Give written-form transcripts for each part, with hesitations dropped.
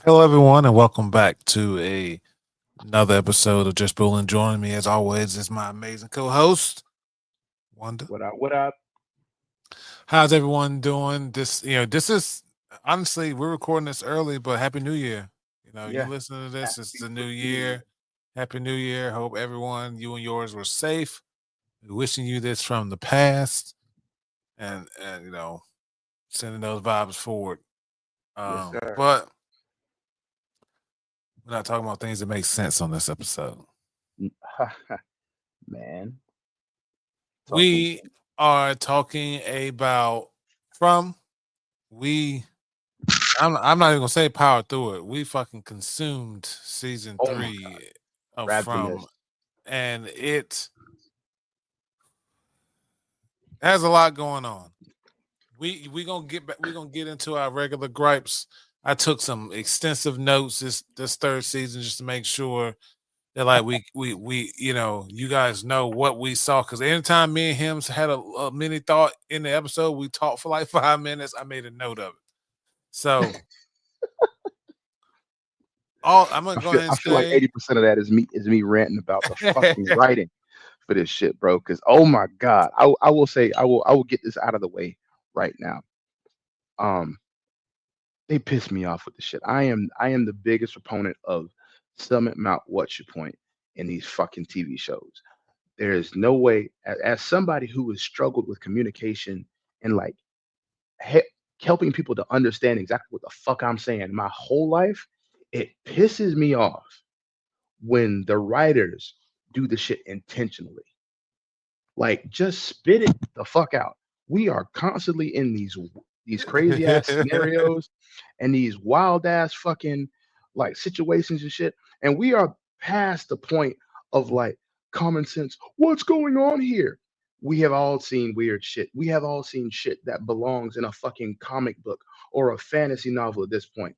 Hello, everyone, and welcome back to another episode of Just Bull. And joining me, as always, is my amazing co-host, Wanda. What up? What up? How's everyone doing? This is honestly we're recording this early, but Happy New Year. You Yeah, listen to this, it's happy the new freaking New Year. year. Happy New Year. Hope everyone, you and yours, were safe. Wishing you this from the past, and sending those vibes forward. Yes, sir. But we're not talking about things that make sense on this episode. Man, talk to me. We are talking about from we. I'm not even gonna say power through it. We fucking consumed season Oh my God, 3 of Ravenous. From, and it has a lot going on. We gonna get back. We gonna get into our regular gripes. I took some extensive notes this third season just to make sure that like we you guys know what we saw, because anytime me and him had a mini thought in the episode, we talked for like 5 minutes. I made a note of it. So all I'm gonna I go feel ahead and I feel like say 80% of that is me ranting about the fucking writing for this shit, bro. Because oh my God, I will say I will get this out of the way right now. Um, they piss me off with the shit. I am the biggest proponent of Summit Mount What's Your Point in these fucking TV shows. There is no way, as somebody who has struggled with communication and like he- helping people to understand exactly what the fuck I'm saying my whole life, it pisses me off when the writers do the shit intentionally. Like, just spit it the fuck out. We are constantly in these crazy ass scenarios and these wild ass fucking like situations and shit, and we are past the point of like common sense. What's going on here? We have all seen weird shit. We have all seen shit that belongs in a fucking comic book or a fantasy novel at this point.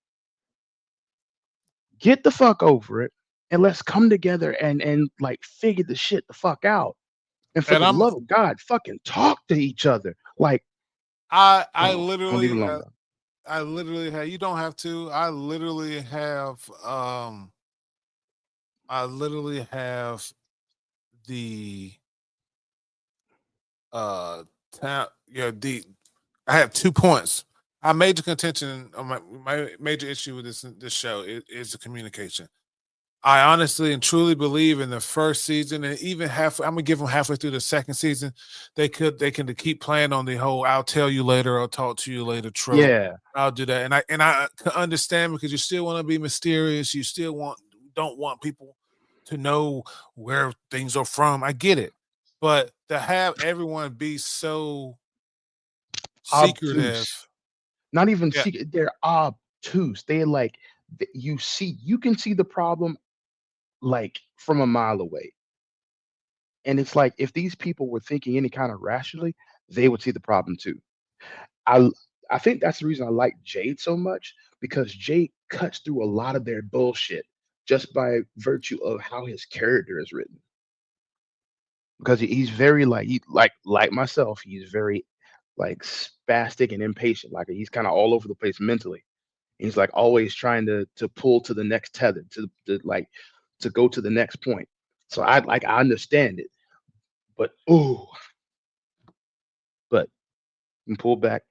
Get the fuck over it and let's come together and like figure the shit the fuck out. And for and the I'm love of God, fucking talk to each other. Like, I I oh, I'm gonna leave it literally alone though. I literally have, you don't have to. I literally have the uh the I have 2 points. Our major contention, my major issue with this show is the communication. I honestly and truly believe in the first season, and even half. I'm gonna give them halfway through the second season. They can keep playing on the whole "I'll tell you later" or "talk to you later" trope. Yeah, I'll do that, and I can understand, because you still want to be mysterious. You still don't want people to know where things are from. I get it, but to have everyone be so obtuse. secretive, Not even yeah. secret. They're obtuse. They're like you can see the problem like from a mile away. And it's like if these people were thinking any kind of rationally, they would see the problem too. I I think that's the reason I like Jade so much because Jade cuts through a lot of their bullshit just by virtue of how his character is written. Because he's very like like myself, he's very like spastic and impatient. Like he's kind of all over the place mentally. He's like always trying to pull to the next tether to like to go to the next point. So I understand it, but ooh, but you can pull back.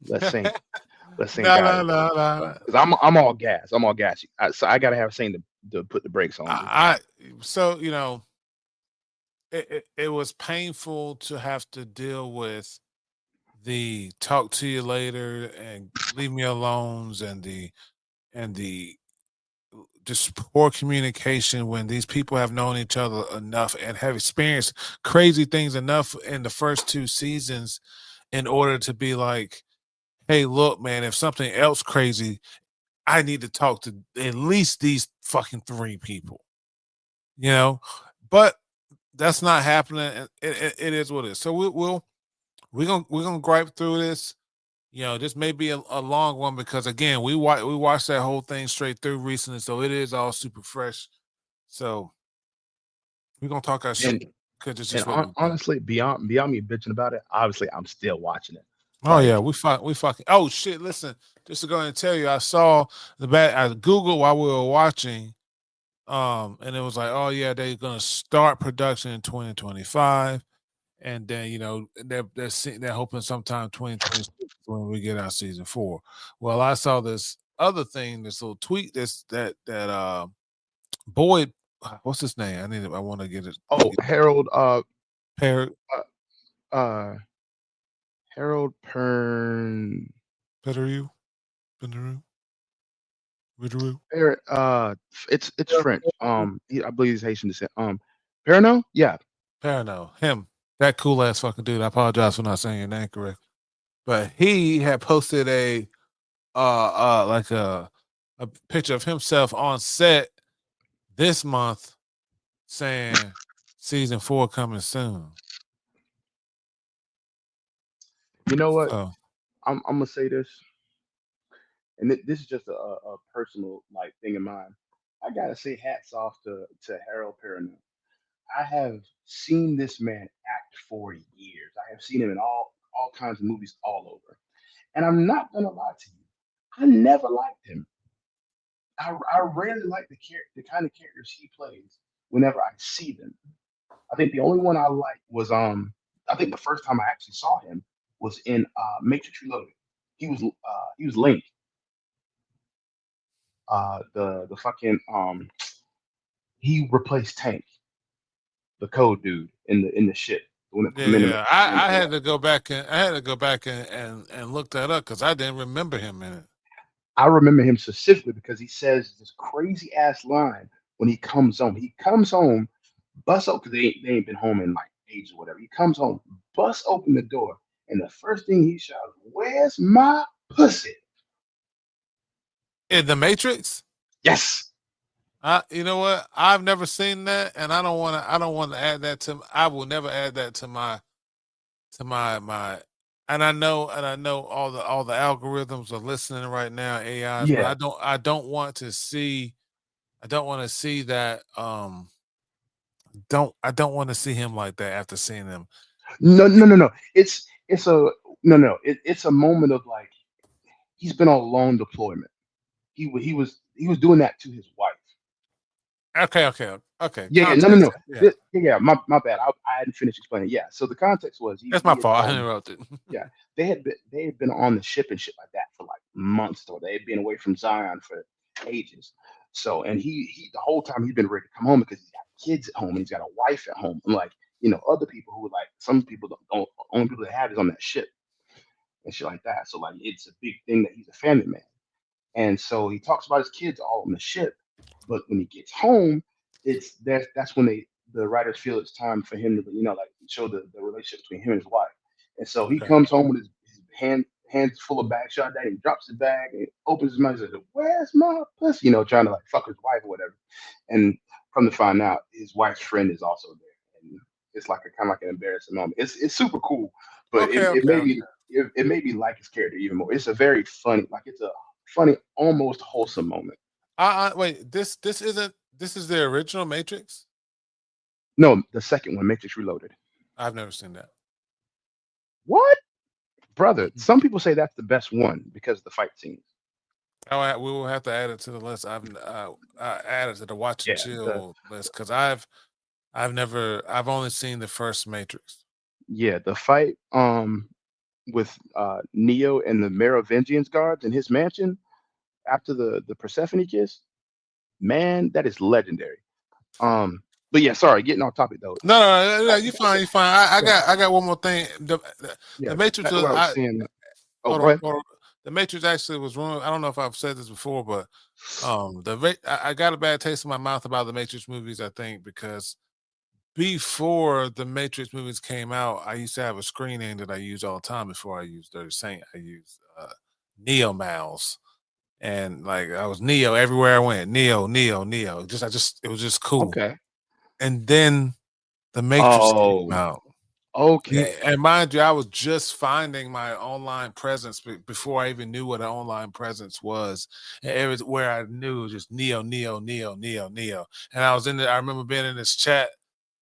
Let's sing. Let's sing No, God no, is no, over. no. Because I'm all gas. I'm all gassy. So I gotta have Saint to put the brakes on me. I so it was painful to have to deal with the talk to you later and leave me alones, and the just poor communication when these people have known each other enough and have experienced crazy things enough in the first 2 seasons in order to be like, hey, look, man, if something else crazy, I need to talk to at least these fucking 3 people, you know? But that's not happening. And it is what it is. So we're gonna gripe through this. This may be a long one, because again, we watched that whole thing straight through recently, so it is all super fresh. So we're gonna talk our shit, And because it's just what we do. honestly, beyond me bitching about it, obviously I'm still watching it. Oh yeah, Like, we fucking. Oh shit! Listen, just to go ahead and tell you, I saw the back. I googled while we were watching, and it was like, oh yeah, they're gonna start production in 2025, and then they're hoping sometime 2026 when we get our season 4. Well, I saw this other thing, this little tweet, that Boyd, what's his name? I want to get it. oh, Harold, Par uh, uh, Harold Pern, Peteru, Peteru, Peteru. it's French. I believe he's Haitian descent. Perno, yeah, Parano, him, that cool ass fucking dude. I apologize for not saying your name correct, but he had posted like a picture of himself on set this month saying season 4 coming soon. you know what? So I'm gonna say this, and this is just a personal like thing of mine. I gotta say, hats off to Harold Perrineau. I have seen this man act for years. I have seen him in all kinds of movies all over, and I'm not gonna lie to you. I never liked him. I rarely like the kind of characters he plays whenever I see them. I think the only one I liked was I think the first time I actually saw him was in Matrix Reloaded. He was Link, the fucking he replaced Tank, the code dude in the ship, the one that put yeah, him in yeah. the I Mandela. had to go back and and look that up because I didn't remember him in it. I remember him specifically because he says this crazy ass line when he comes home. He comes home, busts open because they ain't been home in like ages or whatever. He comes home, busts open the door, and the first thing he shouts, "Where's my pussy?" In the Matrix. Yes. You know what? I've never seen that, and I don't want to. I don't want to add that to. I will never add that to my. And I know all the algorithms are listening right now, AIs, but Yeah. I don't want to see. I don't want to see that. Don't I don't want to see him like that after seeing him. No, no, no, no. It's a no, no. It's a moment of like he's been on long deployment. He was doing that to his wife. Okay, okay, okay. Yeah, yeah, no, no, Context. no. Yeah, Yeah, my bad. I hadn't finished explaining. Yeah, so the context was that's my he had fault. I interrupted. yeah, they had been on the ship and shit like that for like months. Though they had been away from Zion for ages. So and he the whole time he'd been ready to come home because he's got kids at home and he's got a wife at home. And like other people who like some people don't only people that have is on that ship and shit like that. So like it's a big thing that he's a family man. And so he talks about his kids all on the ship, but when he gets home, that's when the writers feel it's time for him to like show the relationship between him and his wife. And so he Okay. comes home with his hands full of bag shot that he drops the bag and opens his mouth and says, "Where's my pussy?" Trying to like fuck his wife or whatever. And come to find out, his wife's friend is also there, and it's like a kind of like an embarrassing moment. It's super cool, but Okay. Okay. Okay. it made me like his character even more. It's a very funny, like it's a funny, almost wholesome moment. Wait. This is the original Matrix. No, the second one, Matrix Reloaded. I've never seen that. What, brother? Some people say that's the best one because of the fight scenes. We will have to add it to the list. I've added to the watch and Yeah, chill list because I've only seen the first Matrix. the fight with Neo and the Merovingians guards in his mansion after the Persephone kiss. Man, that is legendary. But yeah, sorry, getting off topic though. No, no, no, no, Back, you back fine, to you fine. yeah, I got one more thing. The yeah. Matrix Back to was what I was I saying. Oh, hold go on, ahead. hold on. The Matrix actually was wrong. I don't know if I've said this before, but I got a bad taste in my mouth about the Matrix movies. I think because before the Matrix movies came out, I used to have a screen name that I use all the time. Before I used Dirty Saint, I used Neo Mouse, and like I was Neo everywhere I went. Neo, Neo, Neo. It was just cool. Okay. And then the Matrix came Oh, out. Yeah, okay. and mind you, I was just finding my online presence before I even knew what an online presence was. And everywhere I knew it was just Neo, Neo, Neo, Neo, Neo. And I was in there. I remember being in this chat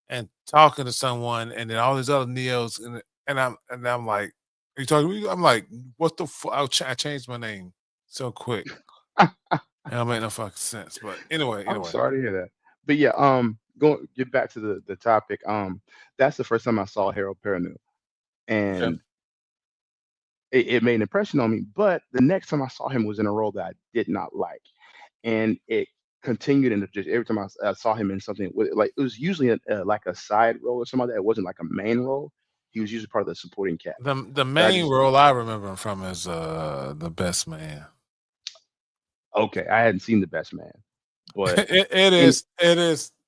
and talking to someone, and then all these other Neos, and I'm like, You talking to me? I'm like, what the fuck? I changed my name so quick. It don't make no fucking sense. But anyway, I'm anyway. sorry to hear that. But yeah, going get back to the topic. That's the first time I saw Harold Perrineau, Okay. and it made an impression on me. But the next time I saw him was in a role that I did not like, and it continued into just every time I saw him in something like it was usually like a side role or something like that. It wasn't like a main role. He was usually part of the supporting cast. The But I main just role I remember him from is the best man. okay, I hadn't seen the best man, but It in is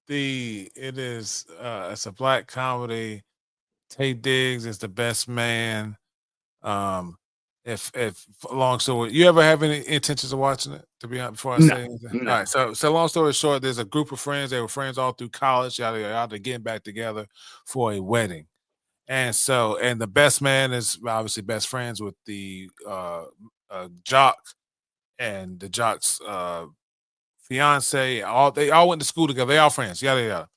it's a black comedy. Tay Diggs is the best man. Um, if long story, you ever have any intentions of watching it? To be honest, before I no, say anything, all no. right. So long story short, there's a group of friends. They were friends all through college. Yada yada. Yada, getting back together for a wedding, and the best man is obviously best friends with the jock and the jock's fiance. They all went to school together. They all friends. Yada yada.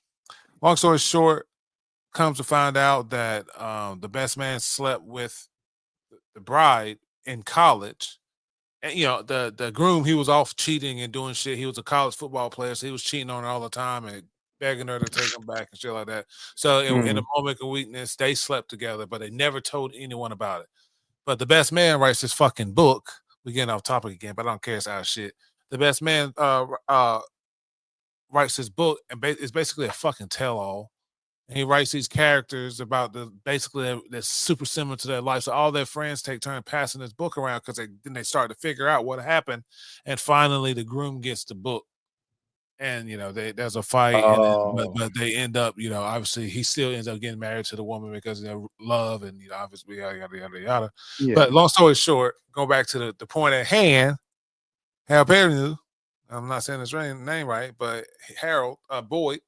Long story short, comes to find out that the best man slept with the bride in college. And the groom, he was off cheating and doing shit. He was a college football player, so he was cheating on her all the time and begging her to take him back and shit like that. So in a Mhm. moment of weakness, they slept together, but they never told anyone about it. But the best man writes this fucking book. We're getting off topic again, but I don't care. It's our shit. The best man writes this book, and it's basically a fucking tell all. And he writes these characters about basically they're super similar to their life. So all their friends take turn passing this book around because then they start to figure out what happened. And finally, the groom gets the book, and there's a fight, and then Oh, but they end up, obviously he still ends up getting married to the woman because of their love, and obviously yada yada yada yada. yeah, But long story short, go back to the point at hand. Harold Perry, I'm not saying his name right, but Harold Boyd,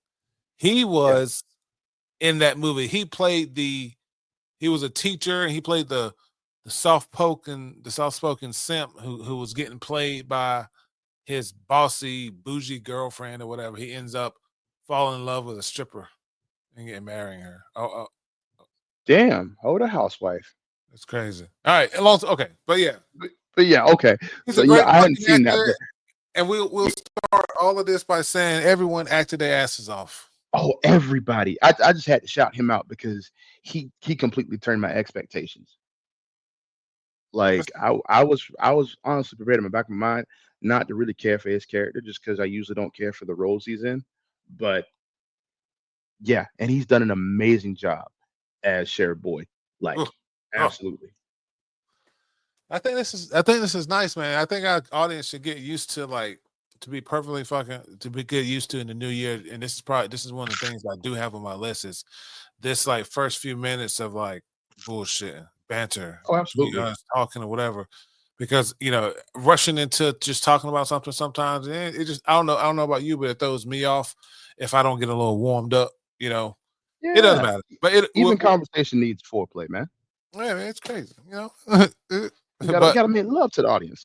he yeah. was in that movie. He was a teacher, and he played the soft spoken simp who was getting played by his bossy bougie girlfriend or whatever. He ends up falling in love with a stripper and getting marrying her. Oh, Damn, hold a housewife. it's crazy. All right, okay, but yeah, But yeah, okay. he's So a yeah, great I hadn't fucking seen that, actor, but and we'll y- start all of this by saying everyone acted their asses off. oh, everybody. I just had to shout him out because he completely turned my expectations. Like I was honestly prepared in the back of my mind not to really care for his character just because I usually don't care for the roles he's in. But yeah, and he's done an amazing job as Sheriff Boyd. Like, Ugh. Oh, absolutely. I think this is nice, man. I think our audience should get used to to be perfectly fucking to be get used to in the new year. And this is one of the things I do have on my list is this like first few minutes of like bullshit, banter, Oh, between absolutely. us talking or whatever. Because rushing into just talking about something sometimes it just I don't know about you, but it throws me off if I don't get a little warmed up. You know, it doesn't Yeah. matter. But it, Even conversation needs foreplay, man. yeah, man, it's crazy. You gotta you But gotta make love to the audience.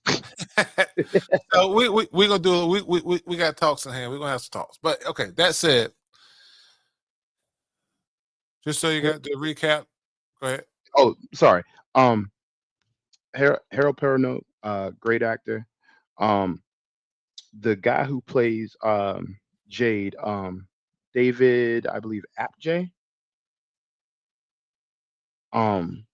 so we gonna do we got talks in hand. We're gonna have some talks. But okay, that said, just so you Har- got the recap, go ahead. oh, sorry. Um, Harold Perrineau, great actor. Um, the guy who plays Jade, David, I believe Apj. Um,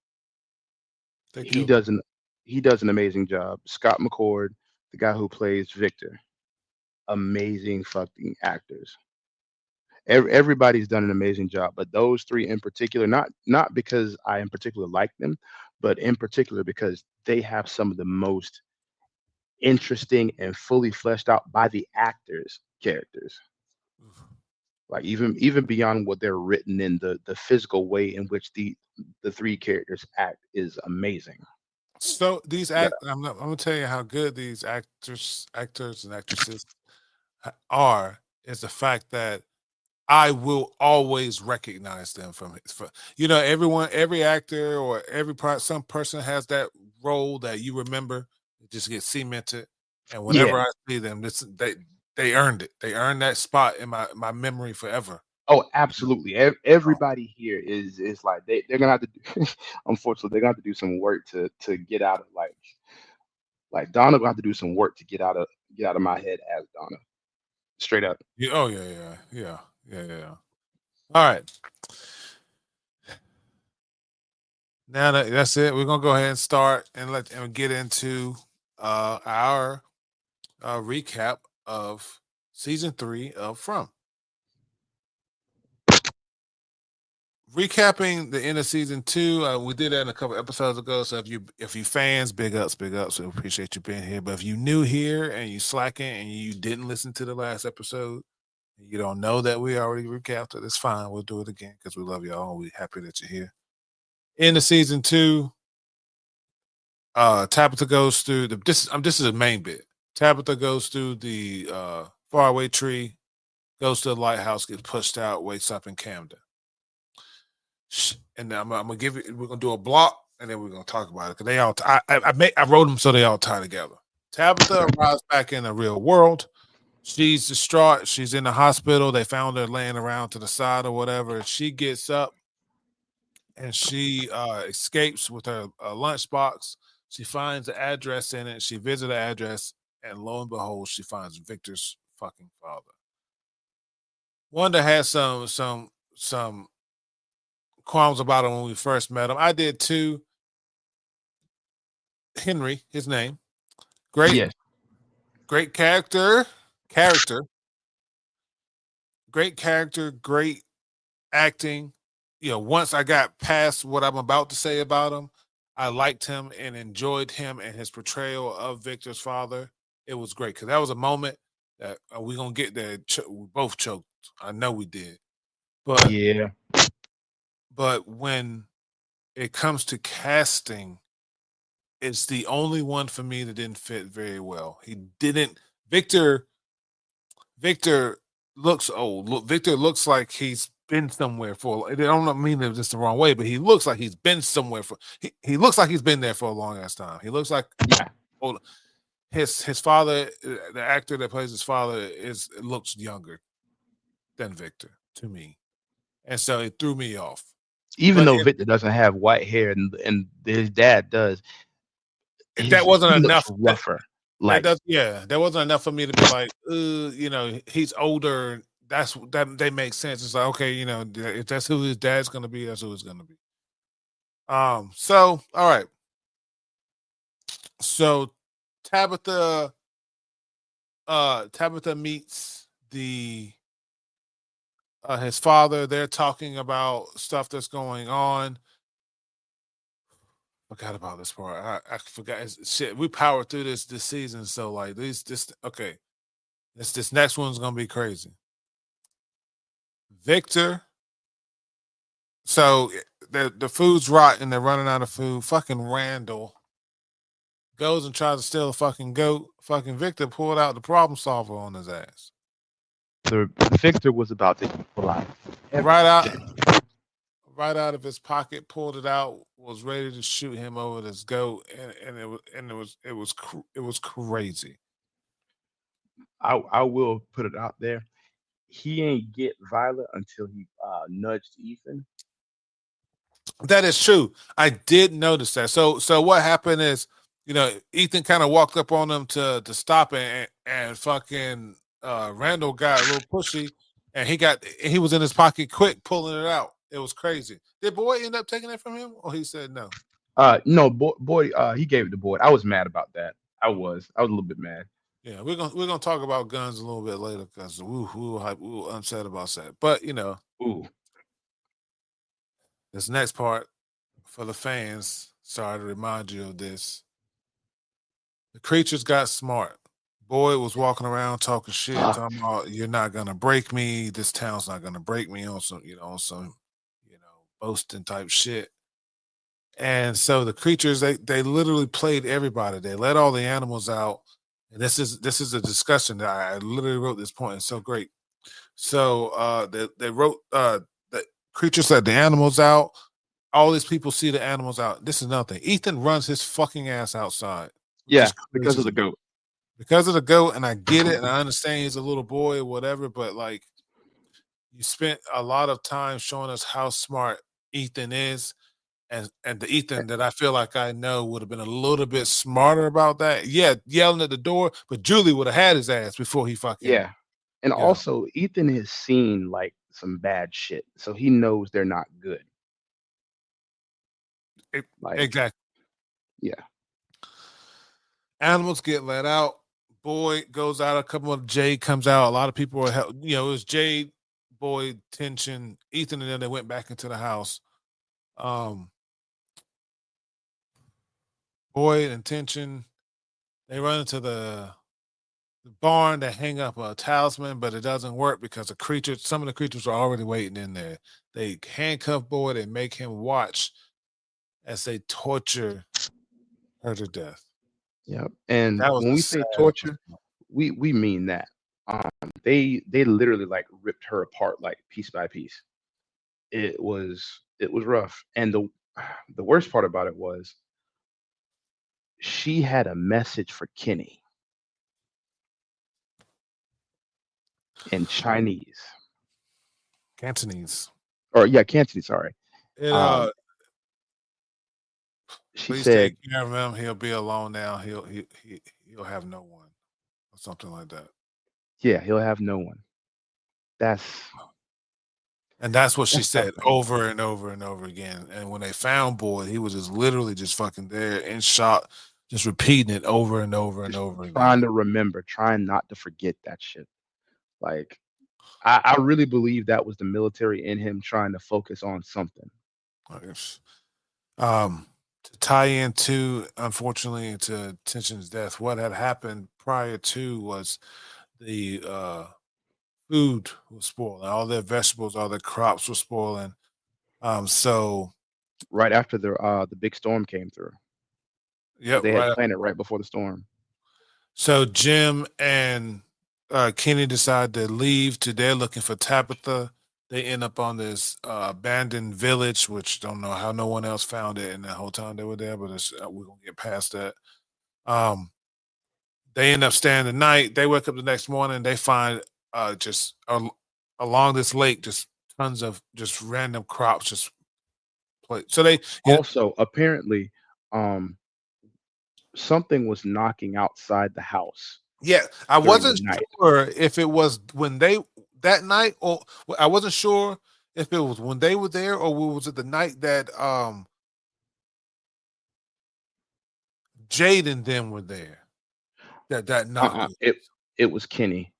They he killed him. does an he does an amazing job. Scott McCord, the guy who plays Victor, amazing fucking actors. Everybody's done an amazing job, but those three in particular, not because I in particular like them, but in particular because they have some of the most interesting and fully fleshed out by the actors characters. Like even beyond what they're written in the physical way in which the three characters act is amazing. So these You got I'm gonna tell you how good these actors and actresses are is the fact that I will always recognize them from it. Every actor or some person has that role that you remember. It just gets cemented, and yeah. whenever I see them, they earned it. They earned that spot in my memory forever. Oh, absolutely. Everybody here is like they're gonna have to do, unfortunately they're gonna have to do some work to get out of like Donna gonna have to do some work to get out of my head as Donna. Straight up. Yeah, oh yeah, yeah. All right, now that's it. We're gonna go ahead and start and get into our recap of season 3 of From. Recapping the end of season 2, we did that a couple episodes ago. So if you fans, big ups, big ups. We appreciate you being here. But if you new here and you slacking and you didn't listen to the last episode, you don't know that we already recapped it. It's fine. We'll do it again because we love y'all. We're happy that you're here. In the season 2, Tabitha goes through this is a main bit. Tabitha goes through the faraway tree, goes to the lighthouse, gets pushed out, wakes up in Camden. And I'm gonna give it. We're gonna do a block, and then we're gonna talk about it because they all. I wrote them so they all tie together. Tabitha Okay. arrives back in the real world. She's distraught. She's in the hospital. They found her laying around to the side or whatever. She gets up and she escapes with her lunchbox. She finds the address in it. She visits the address, and lo and behold, she finds Victor's fucking father. Wanda had some qualms about him when we first met him. I did too. Henry, his name, great, Yes. great character, great character, great acting. You know, once I got past what I'm about to say about him, I liked him and enjoyed him and his portrayal of Victor's father. It was great because that was a moment that we gonna get there. We both choked. I know we did, but Yeah. when it comes to casting, it's the only one for me that didn't fit very well. He didn't. Victor Victor looks old. Victor looks like he's been somewhere for. I don't mean it just the wrong way, but he looks like he's been somewhere for. He looks like he's been there for a long ass time. He looks like Yeah. old. His father, the actor that plays his father, looks younger than Victor to me, and so it threw me off. Even But though Victor doesn't have white hair and his dad does, that wasn't he looks enough. rougher. That Like, does, yeah. That wasn't enough for me to be like, he's older. That they make sense. It's like, okay, if that's who his dad's gonna be, that's who it's gonna be. So all right. So Tabitha, Tabitha meets the his father. They're talking about stuff that's going on. Forgot about this part. I forgot. Shit, we powered through this season. So like this okay. This next one's gonna be crazy. Victor. So the food's rotten. They're running out of food. Fucking Randall goes and tries to steal a fucking goat. Fucking Victor pulled out the problem solver on his ass. the Victor was about to equalize Right out, everything. right out of his pocket, pulled it out. Was ready to shoot him over this goat, and it was crazy. I will put it out there. He ain't get violent until he nudged Ethan. That is true. I did notice that. So what happened is, Ethan kind of walked up on him to stop it, and fucking Randall got a little pushy, and he was in his pocket quick pulling it out. It was crazy. Did Boy end up taking it from him, or he said no? No, boy, he gave it to Boyd. I was mad about that. I was a little bit mad. Yeah, we're gonna talk about guns a little bit later because we were upset about that. But Ooh. this next part for the fans. Sorry to remind you of this. The creatures got smart. Boyd was walking around talking shit, talking about you're not gonna break me. This town's not gonna break me on some boasting type shit. And so the creatures they literally played everybody. They let all the animals out. And this is a discussion that I literally wrote this point. It's so great. So they wrote the creatures let the animals out. All these people see the animals out. This is nothing. Ethan runs his fucking ass outside, which Yeah, is because crazy of the goat. because of the goat, and I get it, and I understand he's a little boy or whatever, but like you spent a lot of time showing us how smart Ethan is, and the Eh, Ethan that I feel like I know would have been a little bit smarter about that. Yeah, yelling at the door, but Julie would have had his ass before he fucking, yeah, and you know, also Ethan has seen like some bad shit, so he knows they're not good. e Like, exactly. yeah, Animals get let out. Boy goes out. A couple of Jade comes out. A lot of people are, it was Jade, Boy, Tension, Ethan, and then they went back into the house. Um, Boy and Tension, they run into the barn. They hang up a talisman, but it doesn't work because some of the creatures are already waiting in there. They handcuff Boy. They make him watch as they torture her to death. yep. And That was when a we sad say torture, episode. we mean that. Um, they literally like ripped her apart like piece by piece. It was rough, and the worst part about it was she had a message for Kenny in Chinese, Cantonese. or yeah, Cantonese. Sorry. It Um, she Please take said, care of him. He'll be alone now. He'll have no one, or something like that. "Yeah, he'll have no one." That's And that's what she that's tough, said man. over and over and over again. And when they found Boyd, he was just literally just fucking there in shock, just repeating it over and over and Just over again. trying to remember, trying not to forget that shit. Like, I really believe that was the military in him trying to focus on something. I guess. To tie into, unfortunately, to Tension's death, what had happened prior to was the food was spoiling. All their vegetables, all their crops were spoiling. So Right after the big storm came through, because yep, they had right. planted right before the storm. So Jim and Kenny decide to leave. They're looking for Tabitha. They end up on this abandoned village, which don't know how no one else found it in the whole time they were there, but we're gonna get past that. Um, they end up staying the night. They wake up the next morning. They find just along this lake, just tons of just random crops, just so they, you know, Also, apparently, um, something was knocking outside the house yeah, I during the wasn't night. sure if it was when they that night, or I wasn't sure if it was when they were there, or was it the night that Jade and them were there that knocked Uh-uh. it. It was Kenny.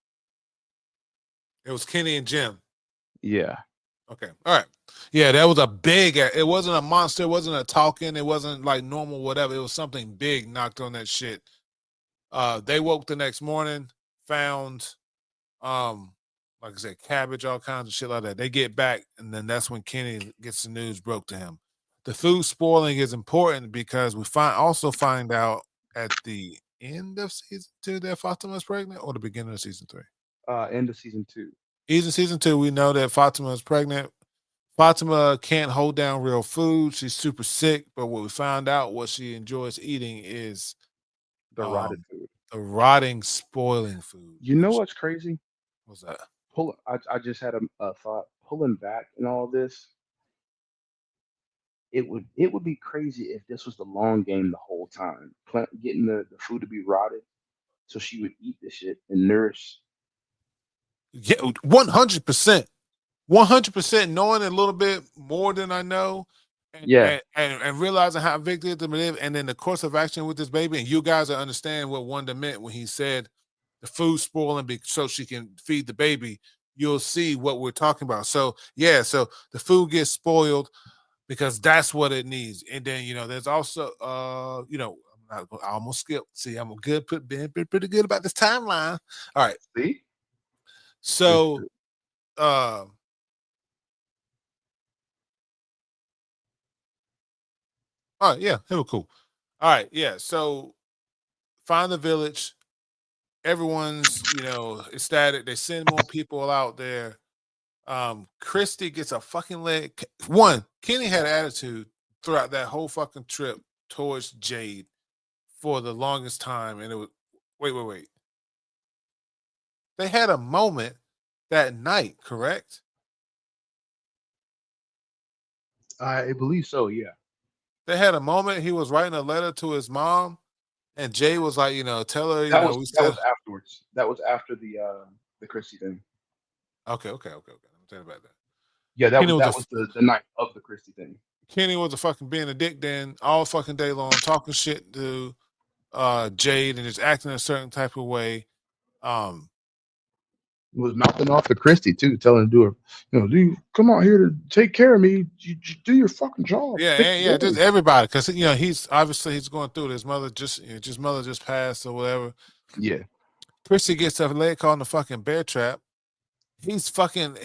It was Kenny and Jim. Yeah. Okay, all right, yeah, that was a big. It wasn't a monster. It wasn't a talking. It wasn't like normal whatever. It was something big knocked on that shit. They woke the next morning, found um, like I said, cabbage, all kinds of shit like that. They get back, and then that's when Kenny gets the news broke to him. The food spoiling is important because we find out at the end of season two that Fatima's pregnant, or the beginning of season three. End of season 2. Even season two, we know that Fatima is pregnant. Fatima can't hold down real food. She's super sick, but what we found out, what she enjoys eating is The rotted um food. the rotting, spoiling food. You know what's crazy? What's that? I just had a thought. Pulling back in all this, it would be crazy if this was the long game the whole time. Getting the food to be rotted so she would eat the shit and nurse. Yeah, 100%. 100% knowing a little bit more than I know, and Yeah, and realizing how victim it is, and then the course of action with this baby, and you guys will understand what Wanda meant when he said the food spoiling so she can feed the baby. You'll see what we're talking about. So yeah, so the food gets spoiled because that's what it needs. And then there's also I almost skipped. See, I'm good, been pretty good about this timeline. All right, see, this so uh all right, yeah, it was cool. All right, yeah. So find the village. Everyone's, ecstatic. They send more people out there. Christy gets a fucking leg. One, Kenny had attitude throughout that whole fucking trip towards Jade for the longest time. And it was wait. They had a moment that night, correct? I believe so. Yeah, They had a moment he was writing a letter to his mom, and Jay was like, tell her, we that said, was afterwards. That was after the Christie thing. okay, okay, okay, okay. Let me tell you about that. Yeah, Kenny was a that was the night of the Christie thing. Kenny was a fucking being a dick then all fucking day long, talking shit to Jade and just acting a certain type of way. Um, Was mouthing off to Christie too, telling her to do her, do you come out here to take care of me? You do your fucking job, yeah, fix and the yeah, just boys. everybody, because he's obviously he's going through it. His mother just mother just passed or whatever. Yeah, Christy gets her leg caught in the fucking bear trap. He's fucking.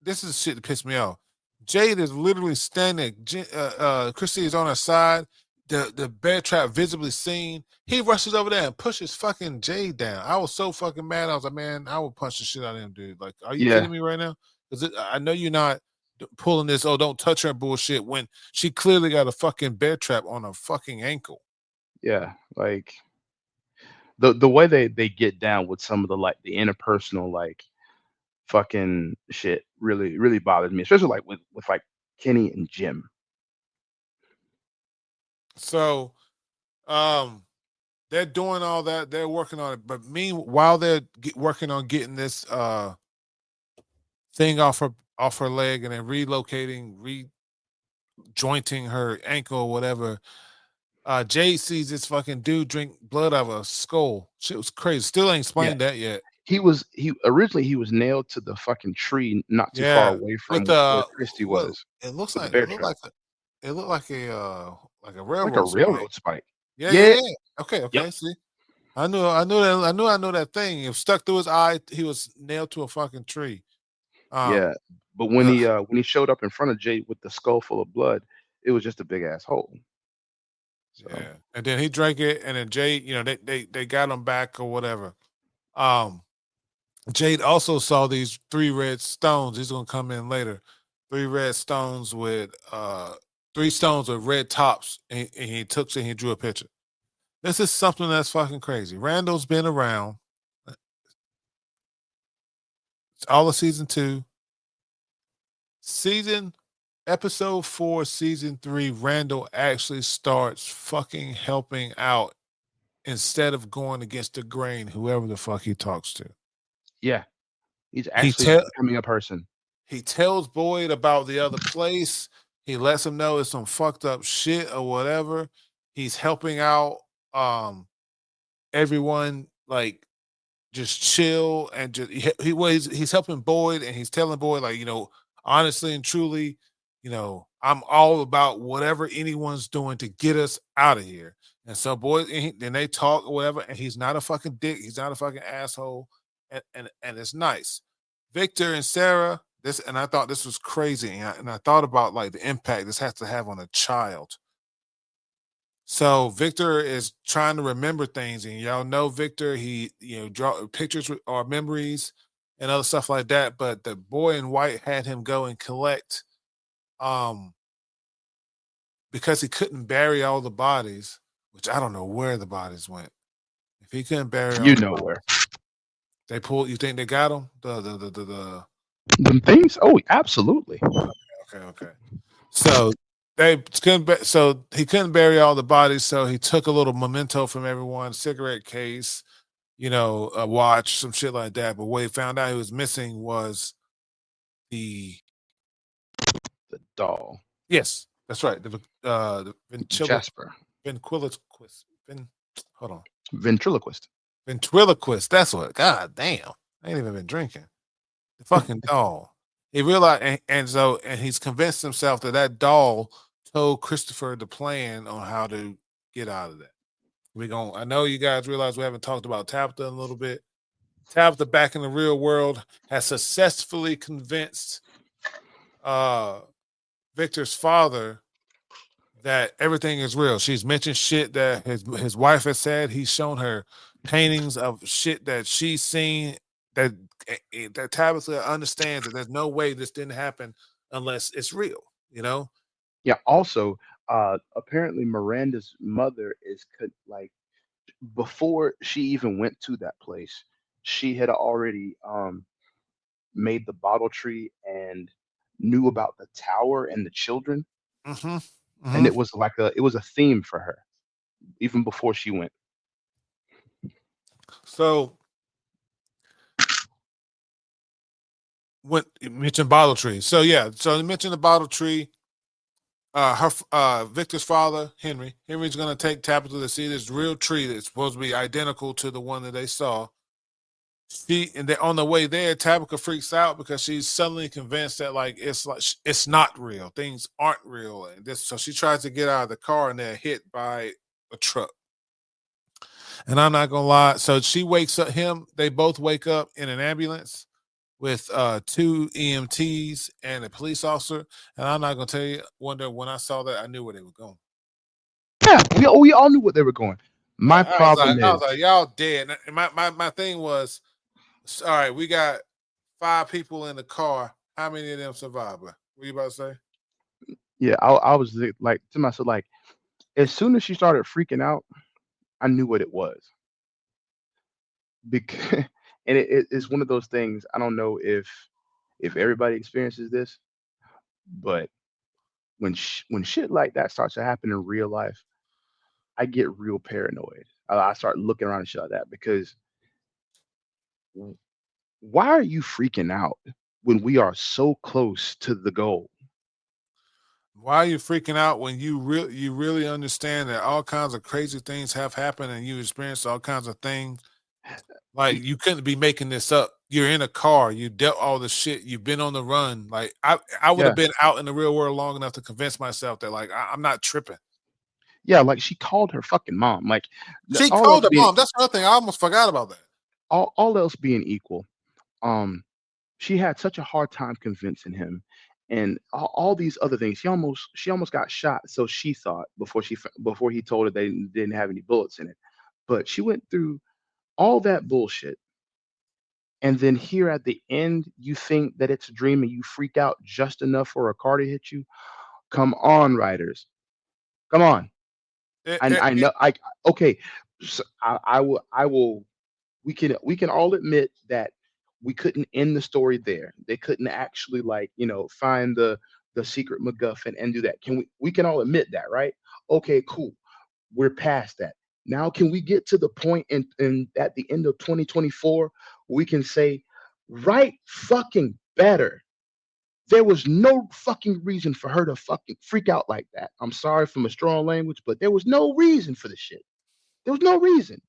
This is shit that pissed me off. Jade is literally standing. Christy is on her side. The bear trap visibly seen. He rushes over there and pushes fucking Jade down. I was so fucking mad. I was like, man, I would punch the shit out of him, dude. Like, are you yeah, kidding me right now? Because I know you're not pulling this. Oh, don't touch her bullshit. When she clearly got a fucking bear trap on her fucking ankle. yeah. Like the way they get down with some of the like the interpersonal like fucking shit really bothers me, especially like with like Kenny and Jim. So, um, they're doing all that. They're working on it. But meanwhile, they're working on getting this thing off her leg and then relocating, rejointing her ankle or whatever. Jade sees this fucking dude drink blood out of a skull. Shit was crazy. Still ain't Yeah, explained that yet. he originally he was nailed to the fucking tree not too far Yeah, away with from where Christie what was it looks with the like. bear trap, It looked like a like a railroad spike. railroad spike. Yeah, yeah, Yeah, yeah. Okay, yep, okay. See, I knew that thing. It was stuck through his eye. He was nailed to a fucking tree. yeah. Um, But ugh, when he showed up in front of Jade with the skull full of blood, it was just a big ass hole. So yeah. And then he drank it, and then Jade, they got him back or whatever. Um, Jade also saw these three red stones. He's gonna come in later. Three red stones with three stones with red tops, and he took it and he drew a picture. This is something that's fucking crazy. Randall's been around all of season two. Season episode 4, season 3, Randall actually starts fucking helping out instead of going against the grain, whoever the fuck he talks to. yeah, he's He actually tell becoming a person. he tells Boyd about the other place. He lets him know it's some fucked up shit or whatever. He's helping out everyone like just chill and just he's helping Boyd and he's telling Boyd like honestly and truly, I'm all about whatever anyone's doing to get us out of here. And so Boyd then they talk or whatever, and he's not a fucking dick. He's not a fucking asshole, and it's nice. Victor and Sarah, this and I thought this was crazy, and I thought about like the impact this has to have on a child. So Victor is trying to remember things, and y'all know Victor. He draw pictures or memories and other stuff like that. But the boy in white had him go and collect, um, because he couldn't bury all the bodies, which I don't know where the bodies went. If he couldn't bury all You the know bodies, where they pulled. You think they got him? The them things. Oh, absolutely. okay. So they couldn't. So he couldn't bury all the bodies. So he took a little memento from everyone, cigarette case, a watch, some shit like that. But what he found out he was missing was the The doll, yes, that's right. The Jasper, ventriloquist. Hold on. ventriloquist. Ventriloquist. That's what. God damn. I ain't even been drinking. The fucking doll. He realized, and he's convinced himself that that doll told Christopher the plan on how to get out of that. I know you guys realize we haven't talked about Tabitha in a little bit. Tabitha back in the real world has successfully convinced uh Victor's father that everything is real. She's mentioned shit that his wife has said. He's shown her paintings of shit that she's seen that that Tabitha understands that there's no way this didn't happen unless it's real, you know? Yeah. Also, apparently Miranda's mother like before she even went to that place, she had already made the bottle tree and knew about the tower and the children, Mm-hmm. and Mm-hmm. it was a theme for her even before she went. So when you mentioned bottle tree, so yeah, so you mentioned the bottle tree. Victor's father, Henry. Henry's gonna take Tabitha to see this real tree that's supposed to be identical to the one that they saw. And they on the way there, Tabitha freaks out because she's suddenly convinced that like it's not real. Things aren't real, and this so she tries to get out of the car and they're hit by a truck. And I'm not gonna lie. So she wakes up him. They both wake up in an ambulance with two EMTs and a police officer. And I'm not gonna tell you. Wonder when I saw that, I knew where they were going. Yeah, we all knew what they were going. My problem I was is, like, y'all dead. And my thing was, all right, we got five people in the car. How many of them survived? What you about to say? yeah, I was like to myself, like as soon as she started freaking out, I knew what it was. Because and it's one of those things. I don't know if everybody experiences this, but when shit like that starts to happen in real life, I get real paranoid. I start looking around and shit like that because w- why are you freaking out when we are so close to the goal? Why are you freaking out when you really understand that all kinds of crazy things have happened and you experienced all kinds of things? Like Y- you couldn't be making this up. You're in a car. You dealt all the shit. You've been on the run. Like I would have Yeah, been out in the real world long enough to convince myself that like I'm not tripping. yeah, like she called her fucking mom. Like She all called else the being mom. That's another thing. I almost forgot about that. all else being equal, um, she had such a hard time convincing him, and all these other things. She almost got shot. So she thought before he told her they didn't have any bullets in it. But she went through all that bullshit, and then here at the end, you think that it's a dream and you freak out just enough for a car to hit you. Come on, writers. Come on. It, I it, know. Okay. So I will. We can all admit that we couldn't end the story there. They couldn't actually like find the secret MacGuffin and do that. We can all admit that, right? Okay, cool. We're past that. Now can we get to the point in at the end of 2024 we can say right fucking better. There was no fucking reason for her to fucking freak out like that. I'm sorry for my strong language, but there was no reason for the shit. There was no reason.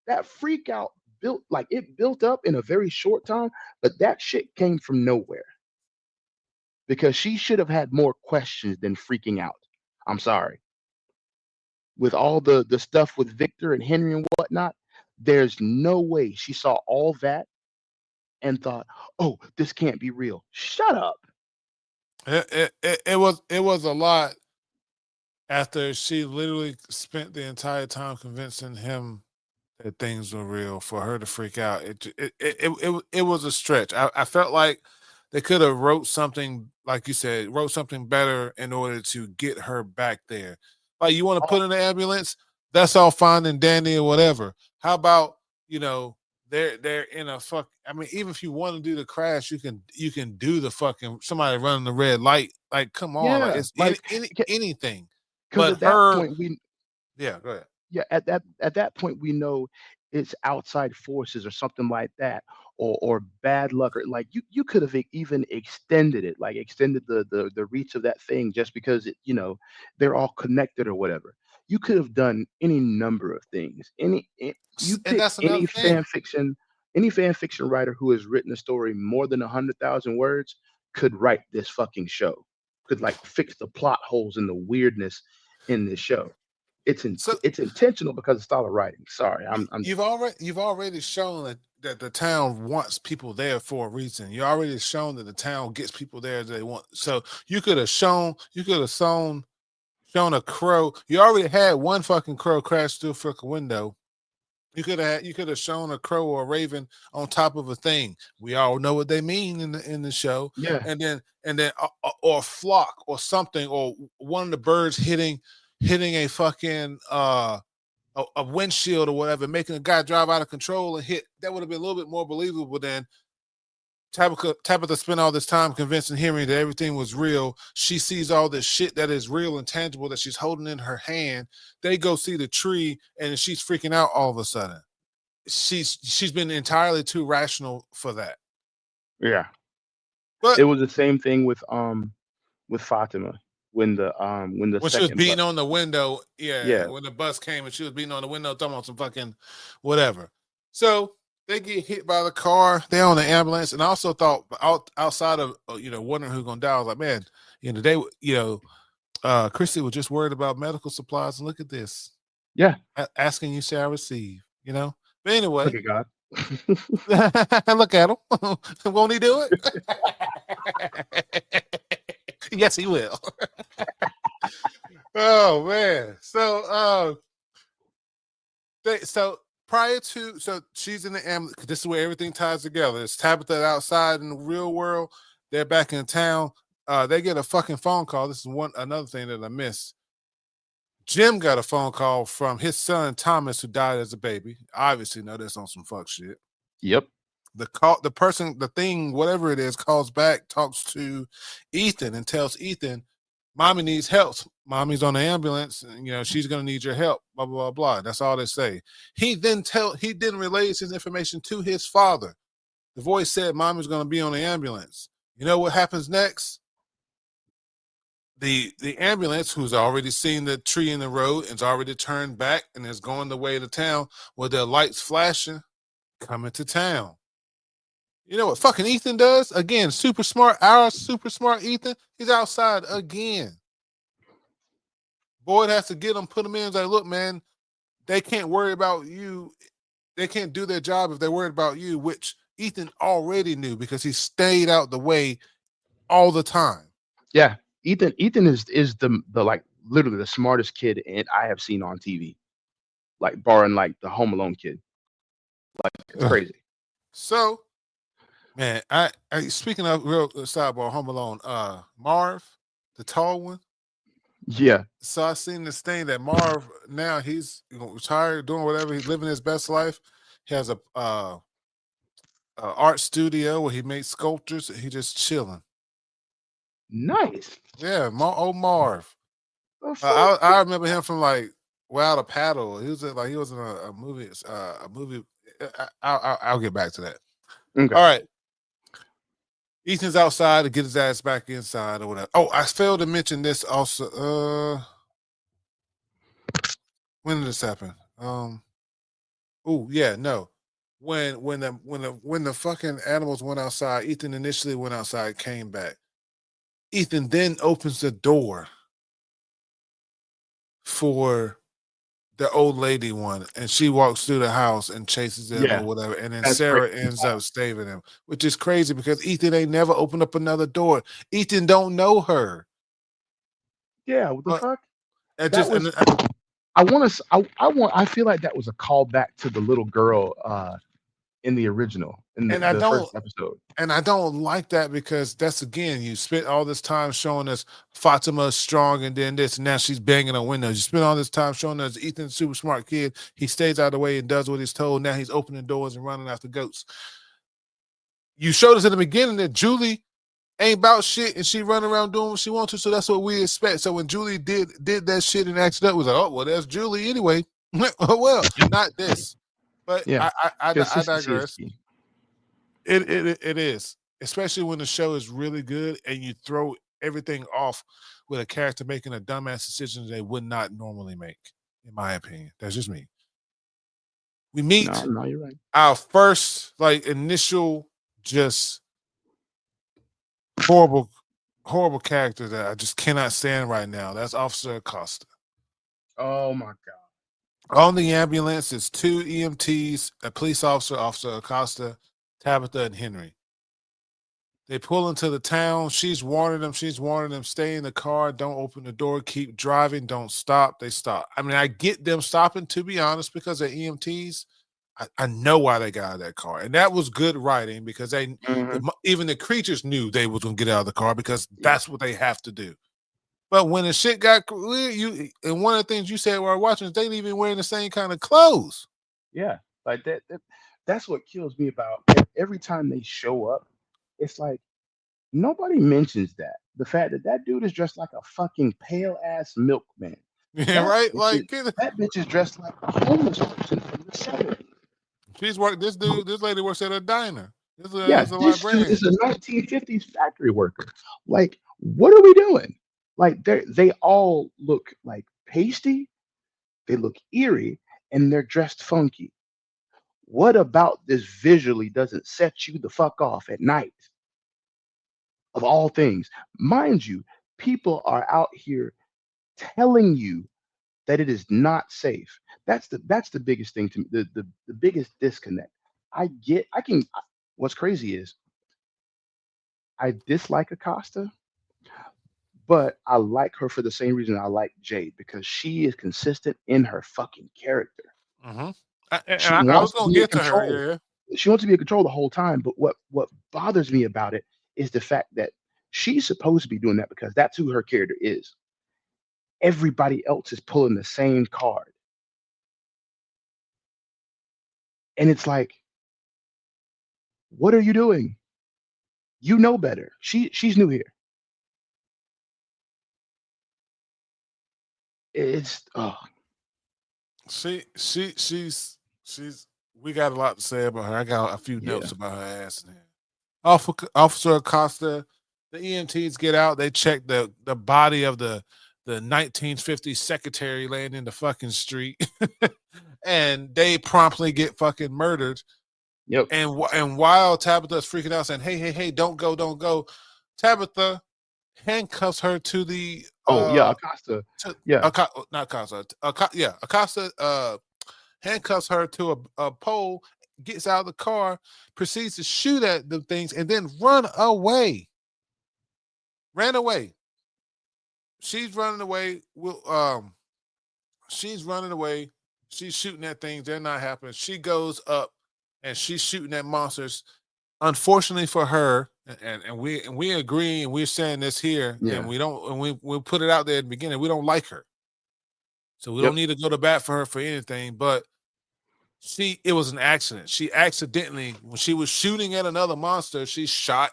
That freak out built up in a very short time, but that shit came from nowhere because she should have had more questions than freaking out. I'm sorry. With all the stuff with Victor and Henry and whatnot, there's no way she saw all that and thought, "Oh, this can't be real." Shut up. it was a lot after she literally spent the entire time convincing him that things were real for her to freak out. It was a stretch. I felt like they could have wrote something like you said, wrote something better in order to get her back there. Like you want to Oh, put in the ambulance, that's all fine and dandy or whatever. How about you know they're in a fuck. I mean, even if you want to do the crash, you can do the fucking somebody running the red light. Like, come on, like yeah, it's like anything. because But at that her, point we yeah, go ahead. yeah, at that point we know it's outside forces or something like that, or bad luck, or like you could have even extended it, like extended the reach of that thing just because they're all connected or whatever. You could have done any number of things. You And pick that's another thing. any fan fiction writer who has written a story more than 100,000 words could write this fucking show. Could like fix the plot holes and the weirdness in this show. So It's intentional because of style of writing. Sorry, I'm you've already shown that the town wants people there for a reason. You already shown that the town gets people there they want. So you could have shown a crow. You already had one fucking crow crash through a fucking window. You could have shown a crow or a raven on top of a thing. We all know what they mean in the show. yeah, And then or a flock or something or one of the birds hitting a fucking a windshield or whatever, making a guy drive out of control and hit. That would have been a little bit more believable than Tabitha spent all this time convincing Henry that everything was real. She sees all this shit that is real and tangible that she's holding in her hand. They go see the tree, and she's freaking out all of a sudden. She's been entirely too rational for that. Yeah. But It was the same thing with Fatima when the when she was second beating bus. on the window, yeah, Yeah. when the bus came and she was beating on the window, talking about some fucking whatever. So they get hit by the car. They're on the ambulance, and I also thought outside of wondering who's gonna die, I was like, man, they Christy was just worried about medical supplies, and look at this, Yeah. asking you shall receive. But anyway, Look at God. look at him. Won't he do it? Yes, he will. Oh man. So prior to she's in the ambulance. This is where everything ties together. It's Tabitha outside in the real world. They're back in town. They get a fucking phone call. This is another thing that I missed. Jim got a phone call from his son Thomas, who died as a baby. Obviously, know this on some fuck shit. Yep. The person, the thing, whatever it is, calls back, talks to Ethan, and tells Ethan, "Mommy needs help. Mommy's on the ambulance, and she's gonna need your help." Blah blah blah blah. That's all they say. He then relays his information to his father. The voice said, "Mommy's gonna be on the ambulance." You know what happens next? The ambulance, who's already seen the tree in the road, and's already turned back and is going the way to town with their lights flashing, coming to town. You know what fucking Ethan does? Again, super smart. Our super smart Ethan, he's outside again. Boyd has to get him, put him in. He's like, look, man, they can't worry about you. They can't do their job if they're worried about you, which Ethan already knew because he stayed out the way all the time. Yeah. Ethan is the like literally the smartest kid I have seen on TV. Like barring like the Home Alone kid. Like it's crazy. So, man, I speaking of real sidebar, Home Alone, Marv, the tall one. Yeah. So I seen this thing that Marv now he's retired, doing whatever, he's living his best life. He has a art studio where he makes sculptures. He just chilling. Nice. Yeah, old Marv. The I fuck? remember him from like Wild a Paddle. He was in a movie. A movie. I'll get back to that. Okay. All right. Ethan's outside to get his ass back inside or whatever. Oh, I failed to mention this also. When did this happen? Oh yeah, no. When the fucking animals went outside, Ethan initially went outside, came back. Ethan then opens the door for the old lady one, and she walks through the house and chases them or Yeah. whatever, and then That's Sarah crazy. ends up saving him, which is crazy because Ethan ain't never opened up another door. Ethan don't know her, Yeah. What the but fuck? it That just was. I want to. I want. I feel like that was a callback to the little girl in the original in and I the don't first episode. and I don't like that because that's again you spent all this time showing us Fatima's strong and then this and now she's banging on windows. You spent all this time showing us Ethan's super smart kid. He stays out of the way and does what he's told. Now he's opening doors and running after goats. You showed us in the beginning that Julie ain't about shit and she running around doing what she wants to, so that's what we expect. So when Julie did that shit and acted up, we was like, oh well, there's Julie anyway. Oh well, not this. But Yeah. I Consistency is digress. key. It is, especially when the show is really good and you throw everything off with a character making a dumbass decision they would not normally make. In my opinion, that's just me. We No, meet no, you're right. our first like initial just horrible, horrible character that I just cannot stand right now. That's Officer Acosta. Oh my god. On the ambulance is two EMTs, a police officer, Officer Acosta, Tabitha, and Henry. They pull into the town. She's warning them. Stay in the car. Don't open the door. Keep driving. Don't stop. They stop. I mean, I get them stopping, to be honest, because they're EMTs. I know why they got out of that car. And that was good writing because Mhm. even the creatures knew they was going to get out of the car because Yeah. that's what they have to do. But when the shit got weird, and one of the things you said while watching is they ain't even wearing the same kind of clothes. Yeah. Like that's what kills me about every time they show up. It's like nobody mentions that. The fact that that dude is dressed like a fucking pale ass milkman. Yeah, That right. bitch is, Like, kid, that bitch is dressed like a homeless person from the 70s. she's work. This dude, this lady works at a diner. Yeah, This is a this dude librarian. is a 1950s factory worker. Like, what are we doing? Like, they all look like pasty, they look eerie, and they're dressed funky. What about this visually doesn't set you the fuck off at night, of all things? Mind you, people are out here telling you that it is not safe. That's the biggest thing to me, the biggest disconnect. I can what's crazy is I dislike Acosta, but I like her for the same reason I like Jade because she is consistent in her fucking character. Mm-hmm. She And I was wants to gonna be in get to her. control. Yeah. She wants to be in control the whole time. But what bothers me about it is the fact that she's supposed to be doing that because that's who her character is. Everybody else is pulling the same card, and it's like, what are you doing? You know better. She's new here. It's oh She's. We got a lot to say about her. I got a few yeah notes about her ass. There. Officer Acosta, the EMTs get out. They check the body of the 1950s secretary laying in the fucking street, and they promptly get fucking murdered. yep And while Tabitha's freaking out, saying, "Hey, hey, hey, don't go, don't go," Tabitha handcuffs her to the oh yeah Acosta yeah not Acosta, yeah, Acosta handcuffs her to a pole, gets out of the car, proceeds to shoot at the things, and then run away. Ran away. She's running away. She's running away. She's shooting at things. They're not happening. She goes up and she's shooting at monsters. Unfortunately for her, and we agree, and we're saying this here, and yeah we don't, and we put it out there at the beginning. We don't like her, so we don't yep need to go to bat for her for anything. But it was an accident. She accidentally, when she was shooting at another monster, she shot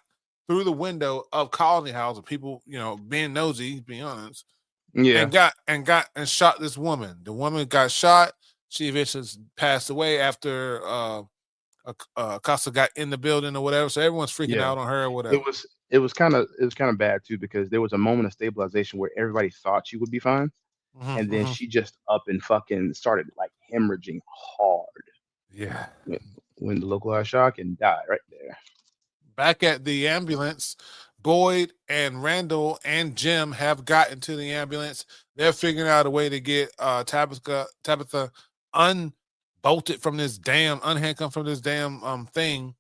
through the window of Colony House, and people, being nosy, being honest, yeah and shot this woman. The woman got shot. She eventually passed away after Acosta got in the building or whatever. So everyone's freaking yeah. out on her or It whatever. was it was kind of bad too because there was a moment of stabilization where everybody thought she would be fine, Hmm, and then hmm. she just up and fucking started like hemorrhaging hard Yeah. when, when the localized shock and died right there. Back at the ambulance, Boyd and Randall and Jim have gotten to the ambulance. They're figuring out a way to get Tabitha unbolted from this damn, unhandcuffed from this damn thing.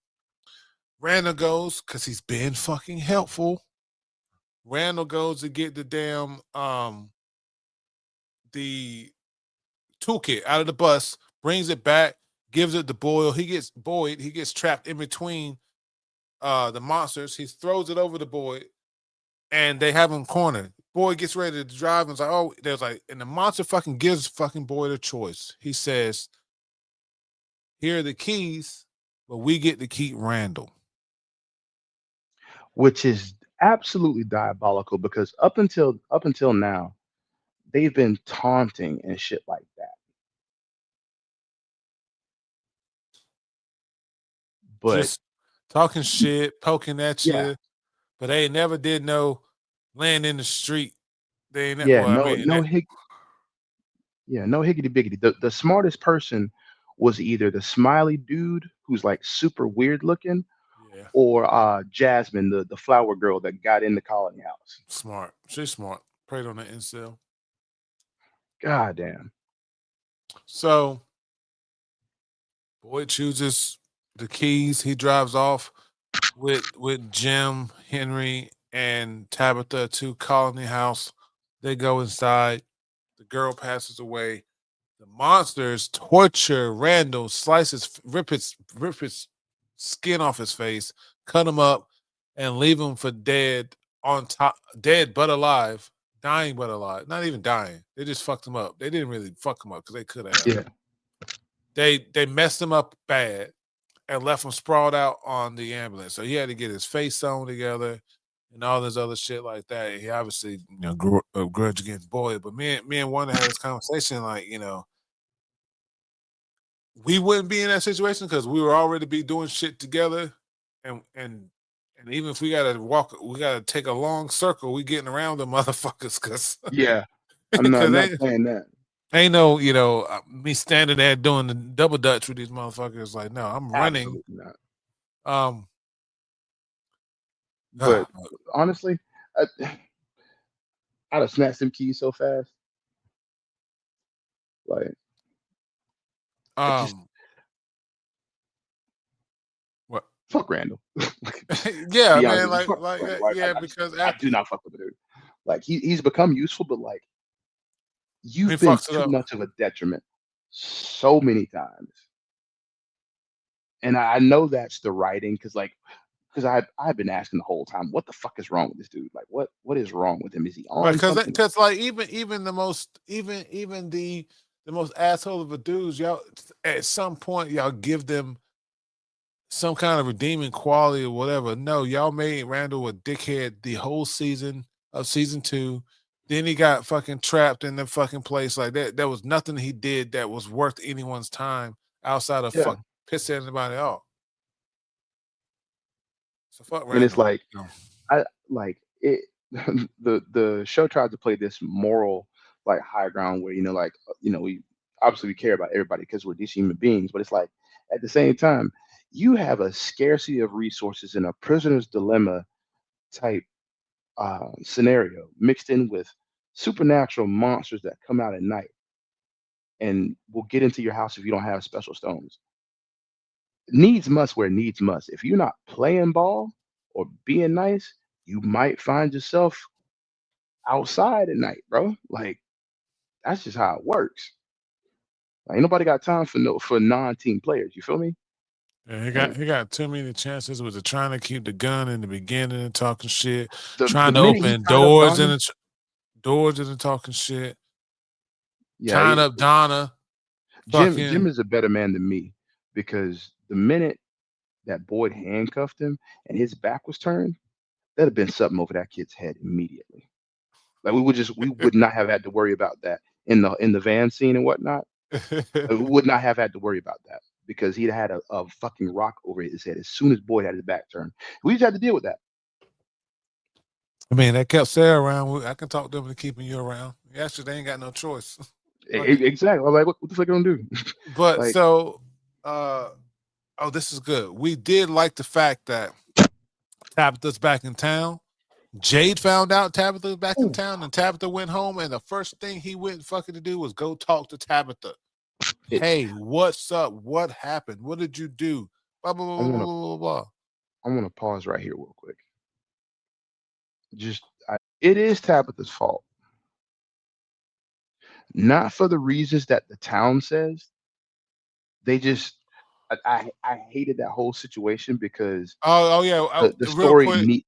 Randall goes, because he's been fucking helpful. Randall goes to get the damn the toolkit out of the bus, brings it back, gives it to Boyd. He gets trapped in between the monsters. He throws it over to Boyd, and they have him cornered. Boyd gets ready to drive, and it's like, oh, there's like, and the monster fucking gives fucking Boyd a choice. He says, "Here are the keys, but we get to keep Randall." Which is absolutely diabolical because up until now they've been taunting and shit like that. But Just talking shit, poking at yeah, you, but they never did no land in the street. They ain't that. yeah, Well, I no, mean, no yeah, no higgity biggity. The smartest person was either the smiley dude who's like super weird looking, yeah, or Jasmine, the flower girl that got in the colony house. smart. She's smart. Preyed on the incel. God damn. So Boyd chooses the keys. He drives off with Jim, Henry, and Tabitha to Colony House. They go inside. The girl passes away. The monsters torture Randall, rip his skin off his face, cut him up, and leave him for dead on top, dead but alive, dying but alive. Not even dying. They just fucked him up. They didn't really fuck him up because they could have. Yeah. They messed him up bad. and left him sprawled out on the ambulance. So he had to get his face sewn together and all this other shit like that. He obviously, grew a grudge against Boyd. But me and Wanda had this conversation, like, we wouldn't be in that situation because we were already be doing shit together, and even if we gotta take a long circle. We getting around the motherfuckers Yeah, I'm because not playing that. ain't no me standing there doing the double dutch with these motherfuckers. Like, no, I'm running. Absolutely not. Um, But honestly, I, I'd have snatched them keys so fast. Like I just um, what? fuck Randall. To Yeah, be honest man. with you, Like, fuck like, Randall. Like yeah, I just because I after do not fuck with the dude. Like he's become useful, but like he you've been fucks it too up. much of a detriment so many times. And I know that's the writing because I've been asking the whole time, what the fuck is wrong with this dude? Like what is wrong with him? Is he Right, on because something? because like even the most even the most asshole of a dudes, y'all at some point y'all give them some kind of redeeming quality or whatever. No, y'all made Randall a dickhead the whole season of season 2. Then he got fucking trapped in the fucking place like that. There was nothing he did that was worth anyone's time outside of Yeah. pissing anybody off. So fuck And it's Randall. like I like it. The show tried to play this moral like high ground where we obviously we care about everybody because we're decent human beings, but it's like at the same time you have a scarcity of resources in a prisoner's dilemma type scenario mixed in with supernatural monsters that come out at night and will get into your house if you don't have special stones. Needs must where needs must. If you're not playing ball or being nice, you might find yourself outside at night, bro. Like that's just how it works. Like, ain't nobody got time for non-team players. You feel me? Yeah, he got And he got too many chances with the trying to keep the gun in the beginning and talking shit, the trying to minute he open tied up Donna, doors and talking shit, yeah, tying up Donna, Jim fucking. is a better man than me because the minute that Boyd handcuffed him and his back was turned, that'd have been something over that kid's head immediately. Like we would not have had to worry about that in the van scene and whatnot. We would not have had to worry about that because he'd had a fucking rock over his head as soon as Boyd had his back turned. We just had to deal with that. I mean, they kept Sarah around. I can talk to them to keeping you around. Actually, they ain't got no choice. Fuck it. Exactly. I'm like, what the fuck you gonna do? But Like, so, uh, oh, this is good. We did like the fact that Tabitha's back in town. Jade found out Tabitha was back in ooh, town, and Tabitha went home. And the first thing he went fucking to do was go talk to Tabitha. it, Hey, what's up? What happened? What did you do? Blah blah I blah blah wanna blah blah blah. I wanna pause right here real quick. It is Tabitha's fault, not for the reasons that the town says. They just I hated that whole situation because Oh yeah. the Real story quick, need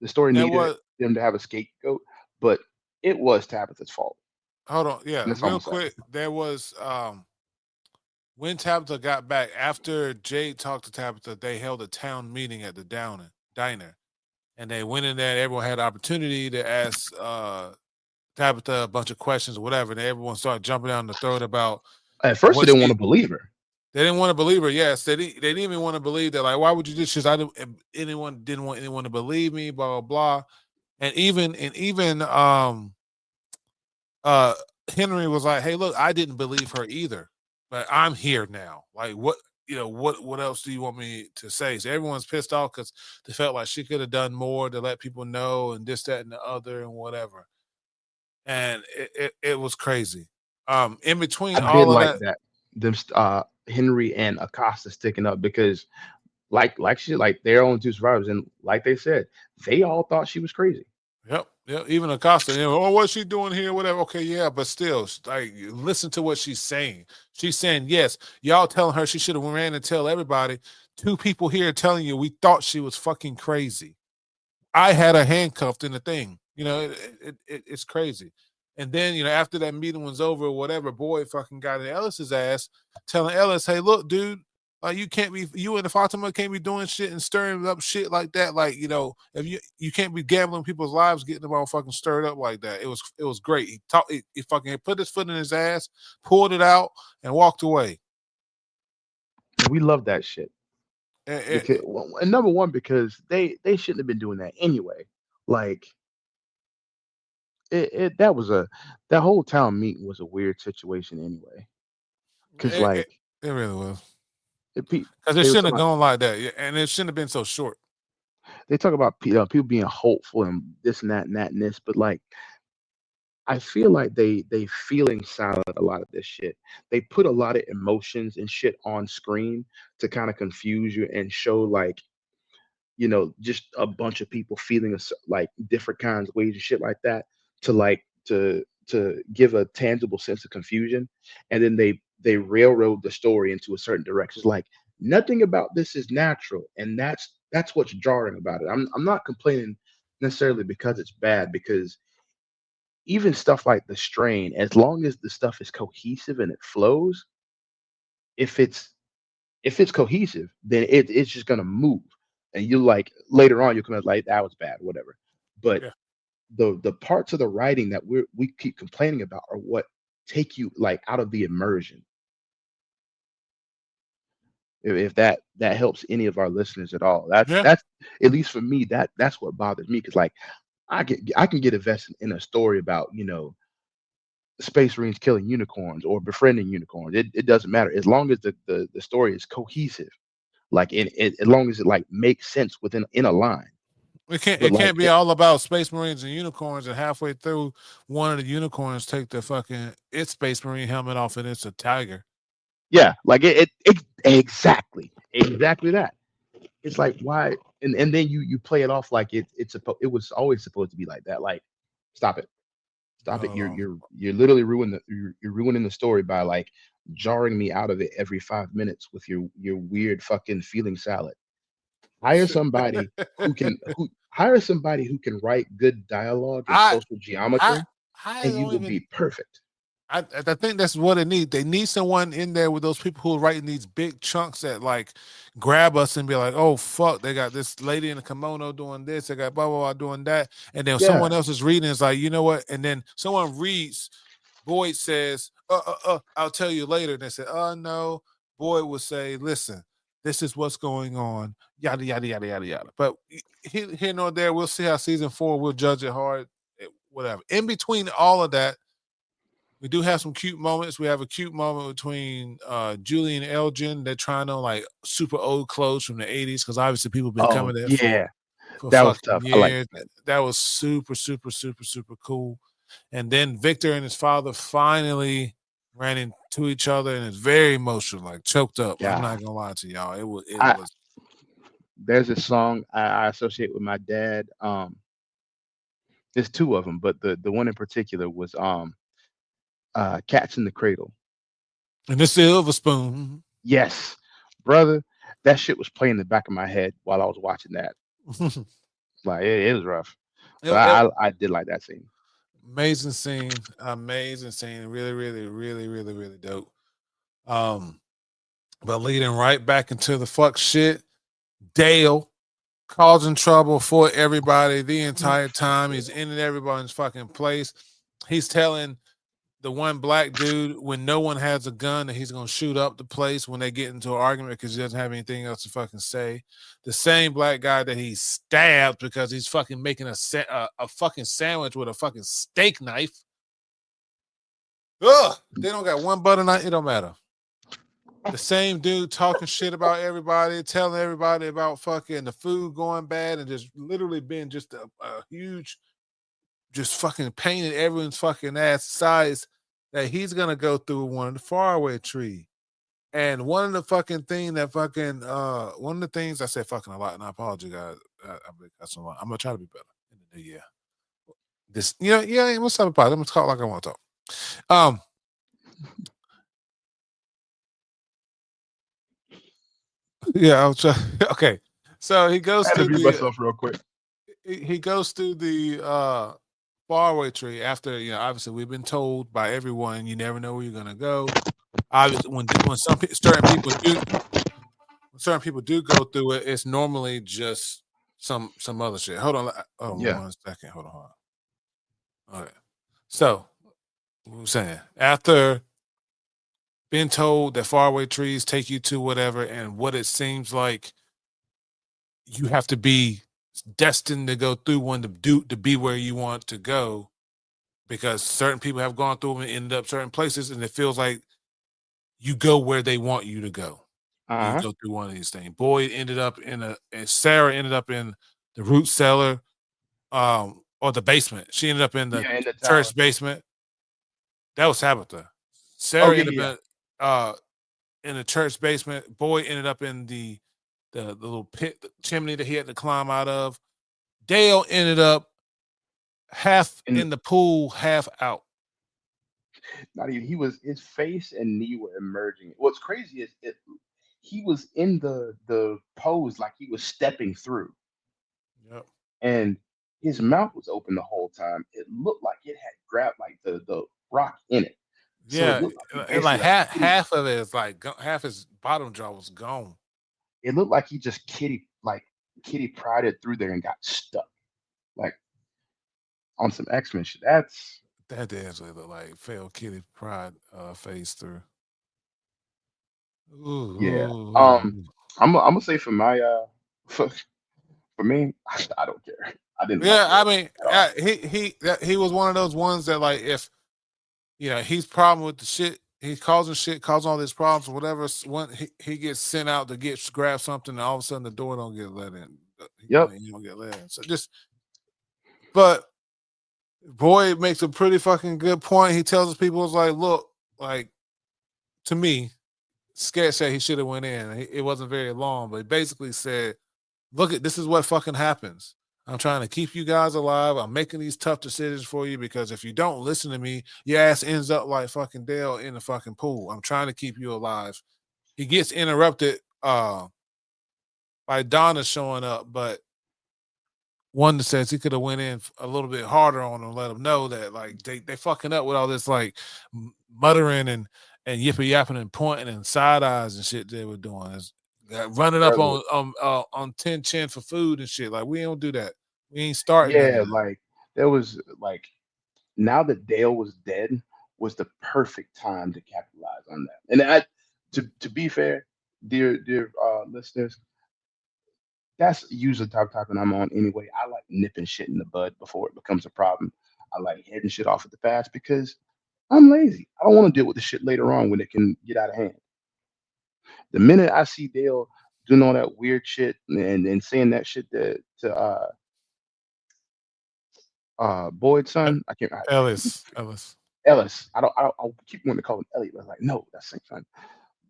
the story there needed was. them to have a scapegoat, but it was Tabitha's fault. Hold on. Yeah, And that's all I'm real gonna say. quick. There was when Tabitha got back after Jade talked to Tabitha. They held a town meeting at the diner, and they went in there. Everyone had opportunity to ask Tabitha a bunch of questions or whatever. And everyone started jumping down the throat about At first, they what didn't want she. to believe her. They didn't want to believe her. Yes, they didn't even want to believe that. Like, why would you do this? She's, I didn't. Anyone didn't want anyone to believe me. Blah blah blah. And even uh Henry was like, "Hey, look, I didn't believe her either, but I'm here now. Like, what else do you want me to say?" So everyone's pissed off because they felt like she could have done more to let people know and this, that, and the other and whatever. And it was crazy. In between I did all of like that, that Henry and Acosta sticking up because like they're only two survivors, and like they said, they all thought she was crazy. yep, yep. Even Acosta, oh, what's she doing here? Whatever. Okay, yeah, but still, like, listen to what she's saying. She's saying, yes, y'all telling her she should have ran and tell everybody. Two people here telling you we thought she was fucking crazy. I had her handcuffed in the thing. It's crazy. And then, after that meeting was over or whatever, Boyd fucking got in Ellis's ass, telling Ellis, hey, look, dude, Like you can't be you and the Fatima can't be doing shit and stirring up shit like that. Like if you can't be gambling people's lives, getting them all fucking stirred up like that. It was great. He fucking put his foot in his ass, pulled it out, and walked away. And we love that shit And, because, well, and number one, because they shouldn't have been doing that anyway. Like it that was a that whole town meeting was a weird situation anyway. Cause it, it, like it really was it, because it they were shouldn't talking have about gone like that, and it shouldn't have been so short. they talk about people being hopeful and this and that and that and this, but like I feel like they feeling silent a lot of this shit. They put a lot of emotions and shit on screen to kind of confuse you and show like just a bunch of people feeling like different kinds of ways and shit like that to like to give a tangible sense of confusion, and then they railroad the story into a certain direction. It's like nothing about this is natural, and that's what's jarring about it. I'm not complaining necessarily because it's bad, because even stuff like the strain, as long as the stuff is cohesive and it flows, if it's cohesive, then it's just gonna move. And you like later on you come out like that was bad, whatever. But Yeah, the parts of the writing that we keep complaining about are what take you like out of the immersion. If that helps any of our listeners at all, yeah. that's at least for me, that's what bothers me. Because like I can get invested in a story about space marines killing unicorns or befriending unicorns. It doesn't matter as long as the story is cohesive, like as long as it like makes sense within in a line. It can't But it like can't be all about space marines and unicorns, and halfway through, one of the unicorns take the fucking its space marine helmet off, and it's a tiger. yeah, like it exactly that. It's like why, and then you play it off like it was always supposed to be like that. Like stop it, stop it. Not at all. You're literally you're ruining the story by like jarring me out of it every 5 minutes with your weird fucking feeling salad. Hire somebody who hire somebody who can write good dialogue and I social I geometry, I and you don't will even. be perfect. I think that's what it needs. They need someone in there with those people who are writing these big chunks that like grab us and be like, "Oh fuck, they got this lady in a kimono doing this. They got blah blah blah doing that," and then someone Yeah. else is reading. It's like, you know what? And then someone reads. Boyd says, I'll tell you later." And they say, "Oh no." Boyd will say, "Listen, this is what's going on." Yada yada yada yada yada. But here nor there, we'll see how season 4. We'll judge it hard. Whatever. In between all of that, we do have some cute moments. We have a cute moment between Julie and Elgin. They're trying on like super old clothes from the 80s because obviously people have been Oh coming there yeah, for that was fucking tough. I like years. that. That was super, super, super, super cool. And then Victor and his father finally ran into each other, and it's very emotional, like choked up. I'm Yeah, not gonna lie to y'all. It I was there's a song I associate with my dad. There's two of them, but the one in particular was "Cats in the Cradle." and the silver spoon. Yes, brother, that shit was playing in the back of my head while I was watching that. Like it was rough, but It I did like that scene. amazing scene, amazing scene, really, really, really, really, really dope. Um, but leading right back into the fuck shit, Dale causing trouble for everybody the entire time. He's in everybody's fucking place. He's telling the one black dude when no one has a gun that he's gonna shoot up the place when they get into an argument because he doesn't have anything else to fucking say. The same black guy that he stabbed because he's fucking making a fucking sandwich with a fucking steak knife. Ugh, they don't got one butter knife. It don't matter. The same dude talking shit about everybody, telling everybody about fucking the food going bad, and just literally being just a huge, just fucking painted everyone's fucking ass size that he's gonna go through one of the faraway tree. And one of the fucking thing that fucking one of the things I said fucking a lot, and I apologize. I believe that's a lot. I'm gonna try to be better in the new year. This, yeah. What's up about? I'm gonna talk like I want to talk. Um, yeah, I'll try. Okay, so he I goes had to through mute the myself real quick. he goes through the faraway tree after obviously we've been told by everyone you never know where you're gonna go. Obviously, when certain people do certain people do go through it, it's normally just some other shit. Hold on, Yeah. 1 second. Hold on. All right. So, what I'm saying, after being told that faraway trees take you to whatever, and what it seems like you have to be destined to go through one to be where you want to go, because certain people have gone through them and ended up certain places, and it feels like you go where they want you to go when you Uh-huh. go through one of these things. Boyd ended up and Sarah ended up in the root cellar, or the basement. She ended up in the Yeah, in the tower. church basement. That was Tabitha. Oh Sarah yeah, ended yeah. up in the church basement. Boyd ended up in the little pit, the chimney that he had to climb out of. Dale ended up half And in the pool, half out. not even he was his face and knee were emerging. What's crazy is he was in the pose like he was stepping through, Yep. and his mouth was open the whole time. It looked like it had grabbed like the rock in it. So it Yeah, looked like he and like basically like kitty. half of it is like half his bottom jaw was gone. It looked like he just kitty pried it through there and got stuck like on some X-Men shit. That's That did look like failed Kitty Pride phase through. Ooh, yeah. ooh, ooh. I'm gonna say for my for me, I don't care. I didn't like Yeah, I Dale mean, at all. he was one of those ones that, like, if he's problem with the shit, he's causing shit, causing all these problems, or whatever. When he gets sent out to grab something, and all of a sudden the door don't get let in. Yep. You don't get let in. So just, but Boyd makes a pretty fucking good point. He tells his people, "It's like, look, like, to me, Scared said he should have went in. It wasn't very long, but he basically said, look, this is what fucking happens. I'm trying to keep you guys alive. I'm making these tough decisions for you, because if you don't listen to me, your ass ends up like fucking Dale in the fucking pool. I'm trying to keep you alive." He gets interrupted by Donna showing up, but one says he could have went in a little bit harder on them, let them know that, like, they fucking up with all this, like, muttering and yipping yapping and pointing and side eyes and shit they were doing. It's, running up Brother. on 10 chin for food and shit. Like, we don't do that. We ain't starting none of Yeah, that. like there was like now that Dale was dead was the perfect time to capitalize on that. And I to be fair, dear listeners, that's usually the type of I'm on anyway. I like nipping shit in the bud before it becomes a problem. I like heading shit off at the pass because I'm lazy. I don't want to deal with the shit later on when it can get out of hand. The minute I see Dale doing all that weird shit and saying that shit to Boyd's E- son, I can't Ellis. Ellis. I keep wanting to call him Elliot, but I was like, no, that's same son.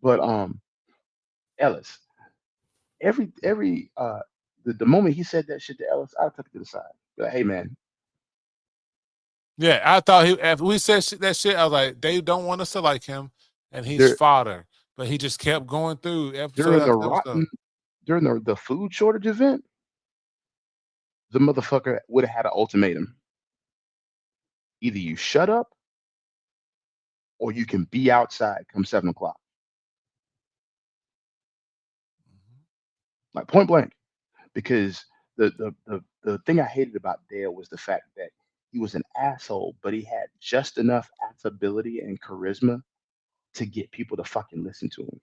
But Ellis. The moment he said that shit to Ellis, I took it to the side. Be like, hey man, Yeah, I thought after we said that shit, I was like, they don't want us to like him, and he's there fodder. But he just kept going through episode during the after episode. rotten during the food shortage event, the motherfucker would have had an ultimatum. Either you shut up or you can be outside come 7 o'clock. Like point blank. Because the thing I hated about Dale was the fact that he was an asshole, but he had just enough affability and charisma to get people to fucking listen to him.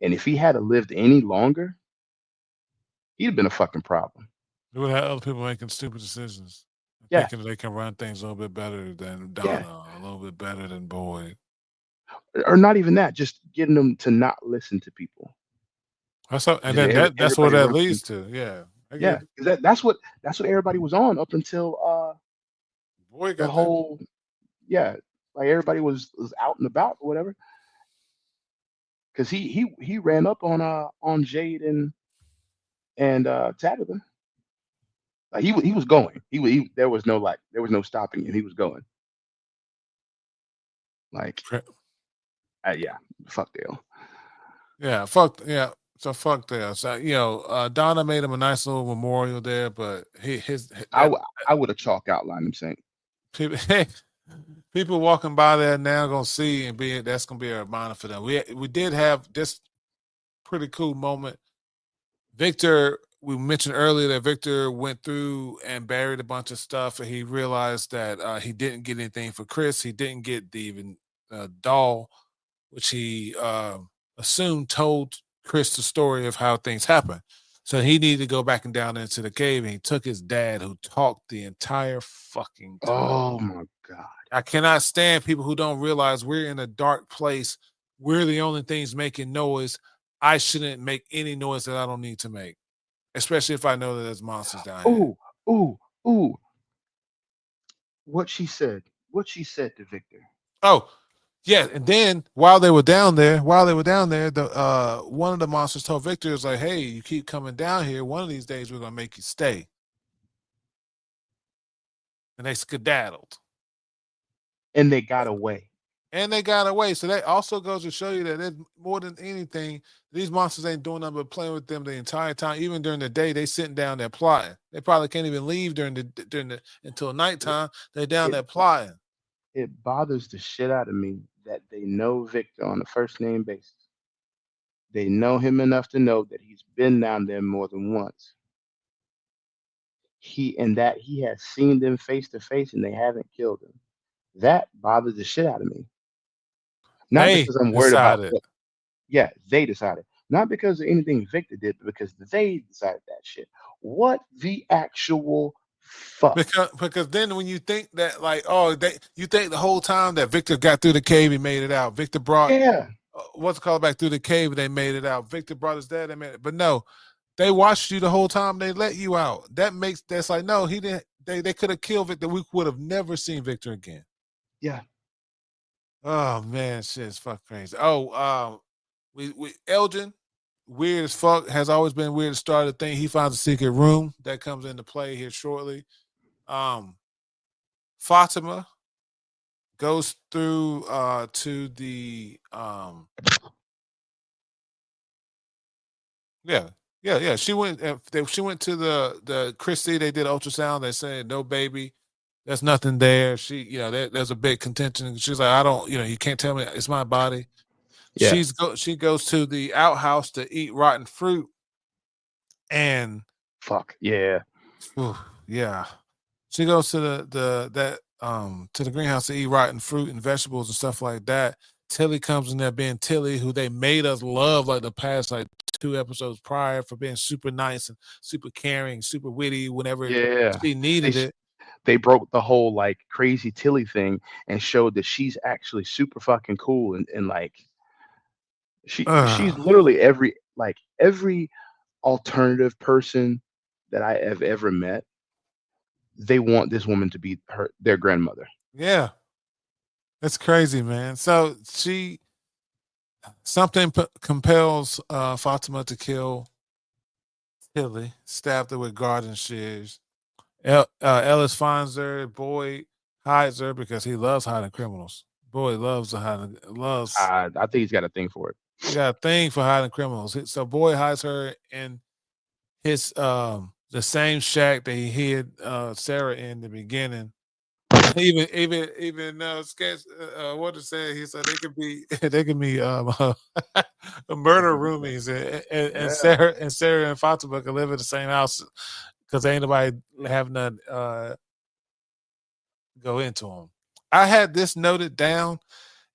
And if he had lived any longer, he'd have been a fucking problem. We would have other people making stupid decisions, Yeah, thinking they can run things a little bit better than yeah. Donna, a little bit better than Boyd. Or not even that, just getting them to not listen to people. And Just then that's what everybody that runs leads to. Yeah, I yeah, get it. 'cause that's what everybody was on up until Boyd the got that. whole yeah, like everybody was out and about or whatever. Because he ran up on Jade and Tabitha. Like he was going. There was no there was no stopping him. He was going. Like yeah, fuck Dale. Yeah, fuck yeah. So fuck that. So Donna made him a nice little memorial there, but his that I would have chalk outlined him saying, people people walking by there now gonna see and be that's gonna be a reminder for them. We did have this pretty cool moment. Victor, we mentioned earlier that Victor went through and buried a bunch of stuff, and he realized that he didn't get anything for Chris. He didn't get the even doll, which he assumed told Chris the story of how things happened. So he needed to go back and down into the cave, and he took his dad, who talked the entire fucking time. Oh my god. I cannot stand people who don't realize we're in a dark place. We're the only things making noise. I shouldn't make any noise that I don't need to make, especially if I know that there's monsters down here. Ooh, ooh, ooh. What she said. What she said to Victor. Oh, yeah, and then while they were down there, the one of the monsters told Victor, "Is like, hey, you keep coming down here. One of these days, we're gonna make you stay." And they skedaddled, And they got away. and they got away. So that also goes to show you that there's more than anything, these monsters ain't doing nothing but playing with them the entire time. Even during the day, they sitting down there plotting. They probably can't even leave during the until It nighttime. They down it, there plotting. it bothers the shit out of me that they know Victor on a first name basis. They know him enough to know that he's been down there more than once. That he has seen them face to face and they haven't killed him. That bothers the shit out of me. Not They because I'm worried about decided what, yeah, they decided. Not because of anything Victor did, but because they decided that shit. What the actual fuck? because then when you think that like you think the whole time that Victor got through the cave, he made it out. Victor brought Yeah, what's it called back through the cave, they made it out. Victor brought his dad, they made it. But no, they watched you the whole time. They let you out. That's like no, he didn't. They could have killed Victor. We would have never seen Victor again. yeah, Oh man, shit is fuck crazy. Oh, we Elgin, weird as fuck, has always been weird to start a thing. He finds a secret room that comes into play here shortly. Um, Fatima goes through to the yeah, yeah. She went to the Christie. They did ultrasound. They said no baby. There's nothing there. She, there's a big contention. She's like, I don't, you can't tell me it's my body. yeah. She goes to the outhouse to eat rotten fruit, and Fuck yeah, whew, yeah, she goes to to the greenhouse to eat rotten fruit and vegetables and stuff like that. Tilly comes in there being Tilly, who they made us love like the past like 2 episodes prior for being super nice and super caring, super witty whenever yeah. she They needed s- it. they broke the whole like crazy Tilly thing and showed that she's actually super fucking cool and like she's Ugh, literally every alternative person that I have ever met. They want this woman to be their grandmother. yeah, it's crazy, man. So something compels Fatima to kill Tilly, stabbed her with garden shears. Ellis finds her. Boyd hides her because he loves hiding criminals. Boyd loves. I think he's got a thing for it. He got a thing for hiding criminals. So Boyd hides her in his the same shack that he hid Sarah in the beginning. Even sketch what to say. He said they could be they could be murder roomies, and Yeah. Sarah and Fatima could live in the same house because ain't nobody having none go into them. I had this noted down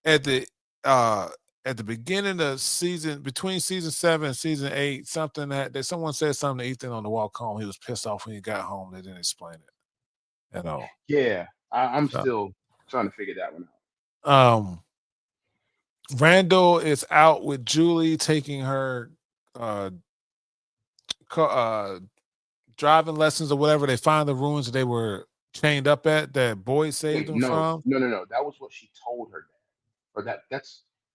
at the uh at the beginning of season between season 7 and season 8, something that someone said something to Ethan on the walk home. He was pissed off when he got home. They didn't explain it at all. Yeah. I'm So still trying to figure that one out. um Randall is out with Julie taking her uh, uh driving lessons or whatever. They find the ruins that they were chained up at that Boyd saved Wait, them no, from. no, no, no. That was what she told her dad, or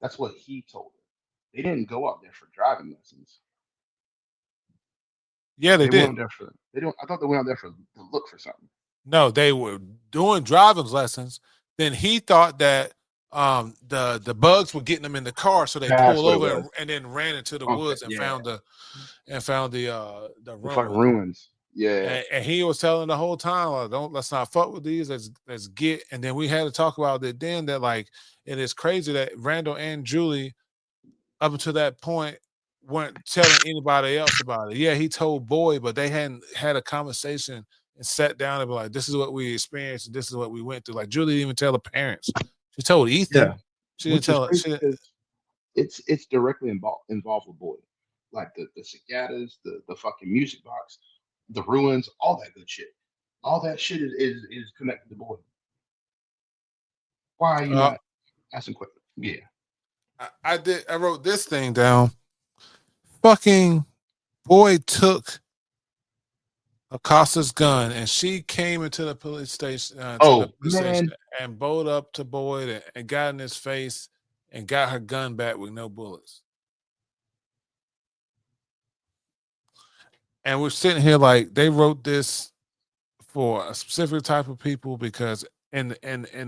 that's what he told her. They didn't go out there for driving lessons. Yeah, they They went did. out there for they don't. I thought they went out there for to look for something. No, they were doing driving lessons. Then he thought that the bugs were getting them in the car, so they That's pulled what it over was. and then ran into the Okay, woods and yeah, found the the fucking ruins. ruins. Yeah, And he was telling the whole time, like, don't let's not fuck with these. Let's get. And then we had to talk about it. Then that like it is crazy that Randall and Julie up until that point weren't telling anybody else about it. Yeah, he told Boyd, but they hadn't had a conversation and sat down and be like, "This is what we experienced, and this is what we went through." Like Julie didn't even tell the parents. She told Yeah, Ethan. She didn't which is tell. crazy She didn't, because it's directly involved with Boyd, like the cicadas, the fucking music box, the ruins, all that good shit. All that shit is connected to Boyd. Why are you uh, not asking questions? Yeah, I did. I wrote this thing down. Fucking Boyd took Acosta's gun, and she came into the police station oh man, and bowled up to Boyd and got in his face and got her gun back with no bullets. And we're sitting here like they wrote this for a specific type of people because in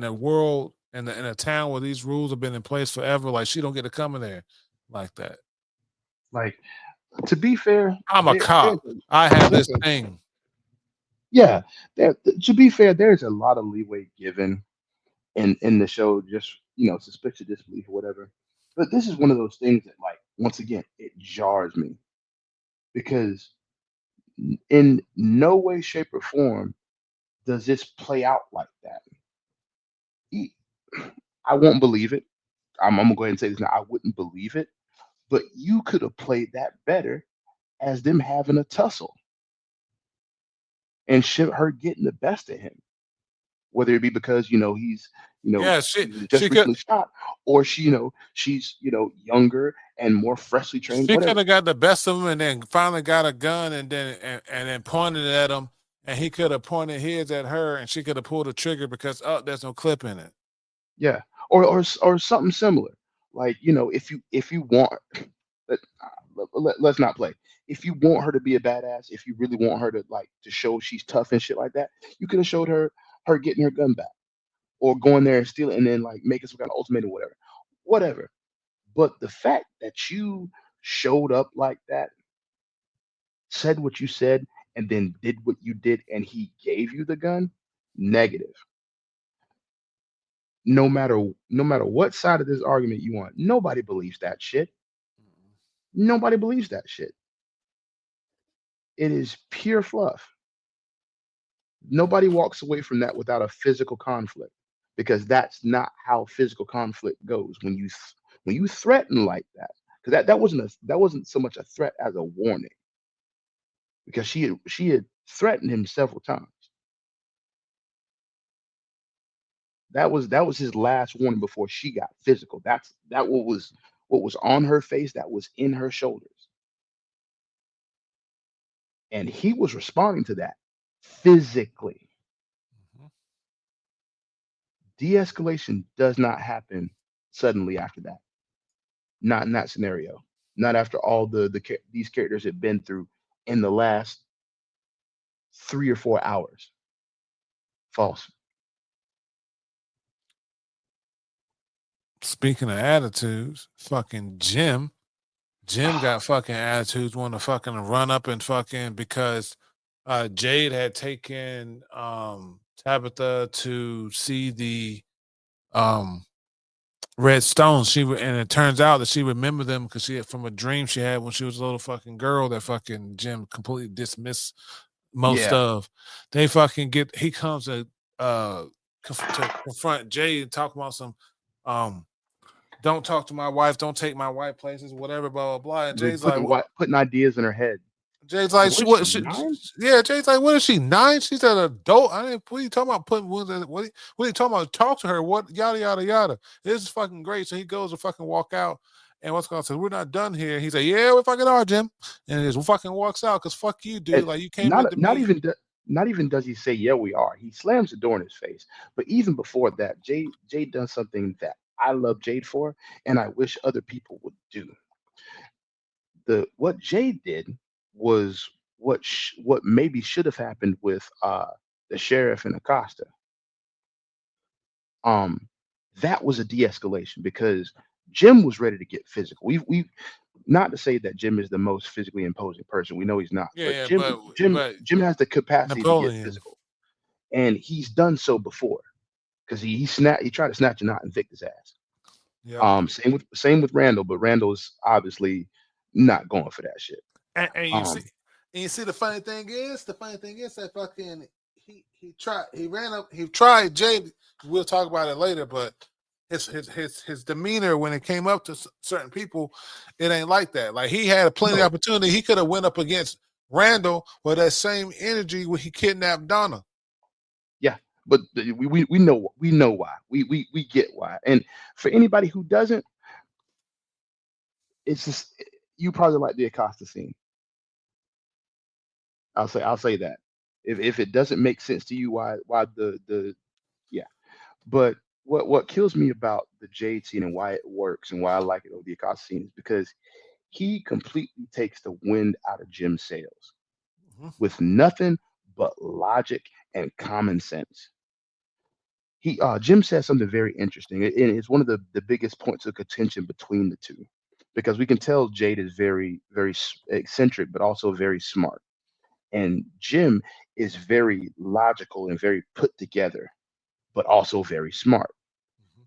a world in a town where these rules have been in place forever, like she don't get to come in there like that. like to be fair, I'm a there's cop. I have there's this a thing. yeah, there, to be fair, there's a lot of leeway given in the show, just suspicious disbelief or whatever. But this is one of those things that, like, once again, it jars me because in no way, shape, or form does this play out like that. E- I won't believe it. I'm gonna go ahead and say this now. I wouldn't believe it, but you could have played that better as them having a tussle and her getting the best of him, whether it be because Yeah, he was she just could recently shot, or she's younger and more freshly trained, she could whatever. have got the best of him and then finally got a gun and then pointed it at him and he could have pointed his at her and she could have pulled the trigger because there's no clip in it. Yeah, or something similar. Like, if you want, let, let's not play. If you want her to be a badass, if you really want her to, like, to show she's tough and shit like that, you could have showed her getting her gun back, or going there and stealing, and then, like, making some kind of ultimatum, whatever. But the fact that you showed up like that, said what you said, and then did what you did, and he gave you the gun, negative. No matter what side of this argument you want, nobody believes that shit. Nobody believes that shit. It is pure fluff. Nobody walks away from that without a physical conflict, because that's not how physical conflict goes when you threaten like that. Because that wasn't so much a threat as a warning, because she had threatened him several times. That was his last warning before she got physical. That what was on her face, that was in her shoulders, and he was responding to that physically. Mhm. De-escalation does not happen suddenly after that. Not in that scenario. Not after all these characters have been through in the last 3 or 4 hours. False. Speaking of attitudes, fucking Jim got fucking attitudes, want to fucking run up and fucking because Jade had taken Tabitha to see the um red stones. And it turns out that she remembered them because she had from a dream she had when she was a little fucking girl that fucking Jim completely dismissed most Yeah. of. They fucking get he comes to confront Jade and talk about some um don't talk to my wife, don't take my wife places, whatever, blah blah blah. And They're Jay's like, putting ideas in her head. Jay's like, What is what? she, 9? Yeah, Jay's like, what is she 9? She's an adult. I didn't. What are you talking about? Putting what are you talking about? Talk to her. What yada yada yada. This is fucking great. So he goes to fucking walk out, and what's going on? Say, we're not done here. He's like, yeah, we fucking are, Jim. And he just fucking walks out because fuck you, And dude. Like you came not into not me. even not even does he say, "Yeah, we are." He slams the door in his face. But even before that, Jade does something that I love Jade for, and I wish other people would do. The What Jade did was what maybe should have happened with the sheriff and Acosta. Um, that was a de-escalation because Jim was ready to get physical. We Not to say that Jim is the most physically imposing person. We know he's not, Yeah, but yeah, Jim but Jim but Jim has the capacity to get Napoleon. physical, and he's done so before because he tried to snatch a knot and Victor's ass. Yep. Same with Randall, but Randall's obviously not going for that shit. And Um, you see the funny thing is that fucking he ran up he tried Jay. We'll talk about it later, but his demeanor when it came up to certain people, it ain't like that. Like he had a plenty of no, opportunity. He could have went up against Randall with that same energy when he kidnapped Donna. yeah, but we know why. We get why. And for anybody who doesn't, it's just you probably like the Acosta scene. I'll say that. If it doesn't make sense to you, why the yeah. But what kills me about the Jade scene and why it works and why I like it over the Acosta scene is because he completely takes the wind out of Jim's sails Mm-hmm. with nothing but logic and common sense. He Jim says something very interesting, and it's one of the biggest points of contention between the two, because we can tell Jade is very eccentric, but also very smart, and Jim is very logical and very put together, but also very smart. Mm-hmm.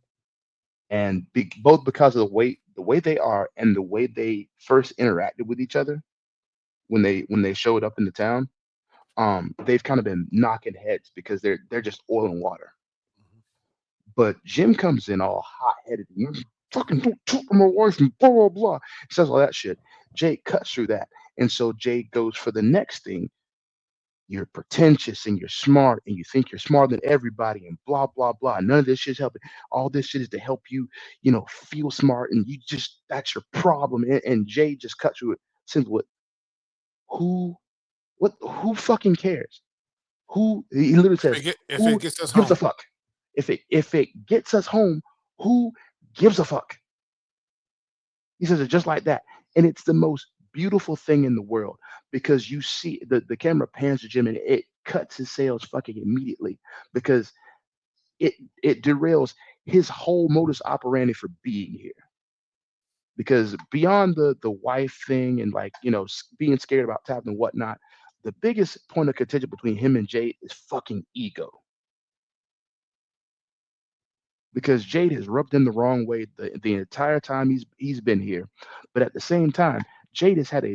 And both because of the way they are and the way they first interacted with each other when they showed up in the town, they've kind of been knocking heads because they're just oil and water. Mm-hmm. But Jim comes in all hot headed, you fucking don't talk to my wife and blah blah blah. Says all that shit. Jay cuts through that, and so Jay goes for the next thing. You're pretentious and you're smart and you think you're smarter than everybody and blah blah blah. None of this shit's helping. All this shit is to help you, feel smart, and you just that's your problem. And Jay just cuts through it. Simple. Who who fucking cares? Who he literally says, If it who gets us gives a home, fuck? If it gets us home, who gives a fuck? He says it just like that. And it's the most beautiful thing in the world because you see the camera pans to Jim and it cuts his sails fucking immediately because it it derails his whole modus operandi for being here. Because beyond the wife thing and like being scared about tapping and whatnot, the biggest point of contention between him and Jade is fucking ego. Because Jade has rubbed him the wrong way the entire time he's been here. But at the same time, Jade has had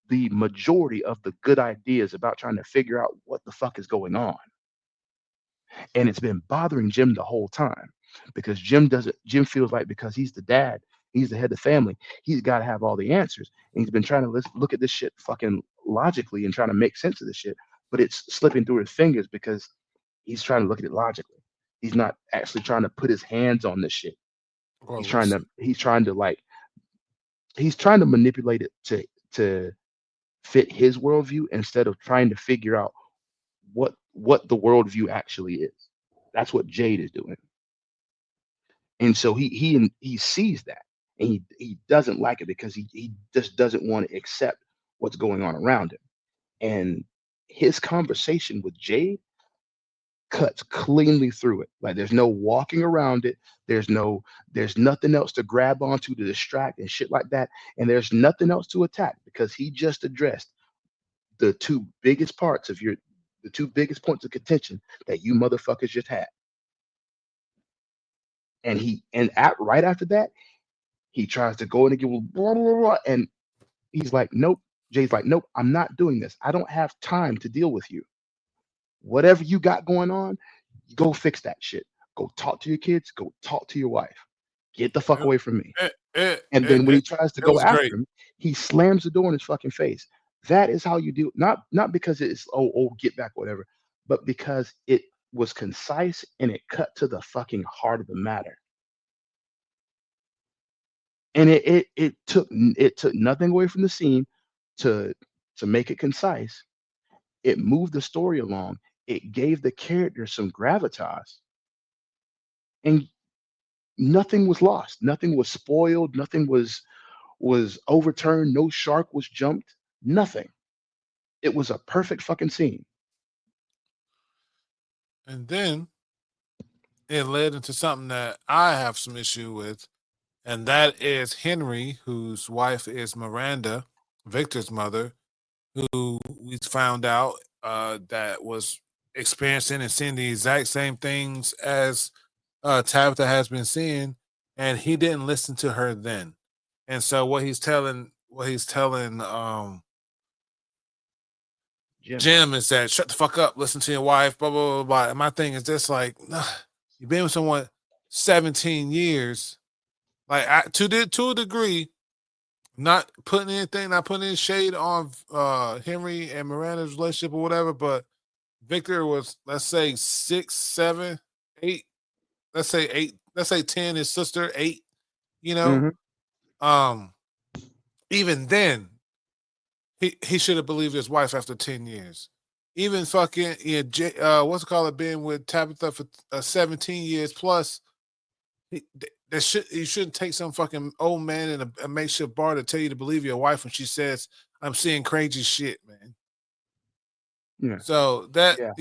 the majority of the good ideas about trying to figure out what the fuck is going on. And it's been bothering Jim the whole time because Jim feels like because he's the dad, he's the head of the family, he's got to have all the answers. And he's been trying to look at this shit fucking logically and trying to make sense of this shit, but it's slipping through his fingers because he's trying to look at it logically. He's not actually trying to put his hands on this shit. or He's trying to listen. he's trying to like he's trying to manipulate it to fit his worldview instead of trying to figure out what the worldview actually is. That's what Jade is doing, and so he sees that, and he doesn't like it because he just doesn't want to accept what's going on around him. And his conversation with Jade cuts cleanly through it. Like there's no walking around it. There's nothing else to grab onto to distract and shit like that. And there's nothing else to attack because he just addressed the two biggest parts of the two biggest points of contention that you motherfuckers just had. And right after that, he tries to go in and give blah blah blah, and he's like, nope. Jay's like, nope, I'm not doing this. I don't have time to deal with you. Whatever you got going on, go fix that shit. Go talk to your kids. Go talk to your wife. Get the fuck It, away from me. it, it, And it, then when it, he tries to it go was great. after him, he slams the door in his fucking face. That is how you do. Not because it's get back whatever, but because it was concise and it cut to the fucking heart of the matter. And it took nothing away from the scene to make it concise. It moved the story along. It gave the character some gravitas, and nothing was lost. Nothing was spoiled. Nothing was overturned. No shark was jumped. Nothing. It was a perfect fucking scene. And then it led into something that I have some issue with, and that is Henry, whose wife is Miranda, Victor's mother, who we found out that was experiencing and seeing the exact same things as Tabitha has been seeing, and he didn't listen to her then. And so what he's telling what he's telling Jim. Jim is that shut the fuck up, listen to your wife, blah blah blah blah. And my thing is just like, nah, you've been with someone 17 years, like to a degree. Not putting any shade on Henry and Miranda's relationship or whatever, but Victor was, let's say, 6, 7, 8. Let's say 8. Let's say 10. His sister 8. You know, Hmm. um, even then, he should have believed his wife after 10 years. Even fucking what's it called? Being with Tabitha for 17 years plus. You shouldn't take some fucking old man in a makeshift bar to tell you to believe your wife when she says, "I'm seeing crazy shit, man." Yeah. So that Yeah.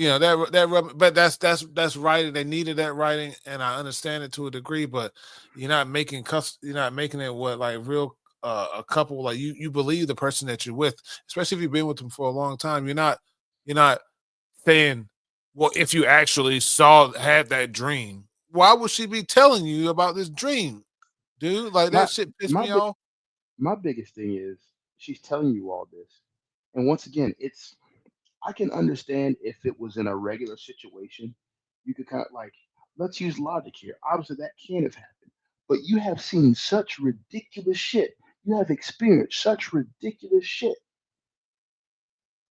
but that's writing. They needed that writing, and I understand it to a degree. But you're not making it what like real a couple like you believe the person that you're with, especially if you've been with them for a long time. You're not saying, well, if you actually had that dream, why would she be telling you about this dream, dude? Like My that shit pissed my me big off. my biggest thing is she's telling you all this, and once again, it's I can understand if it was in a regular situation, you could kind of like let's use logic here. Obviously, that can have happened, but you have seen such ridiculous shit. You have experienced such ridiculous shit.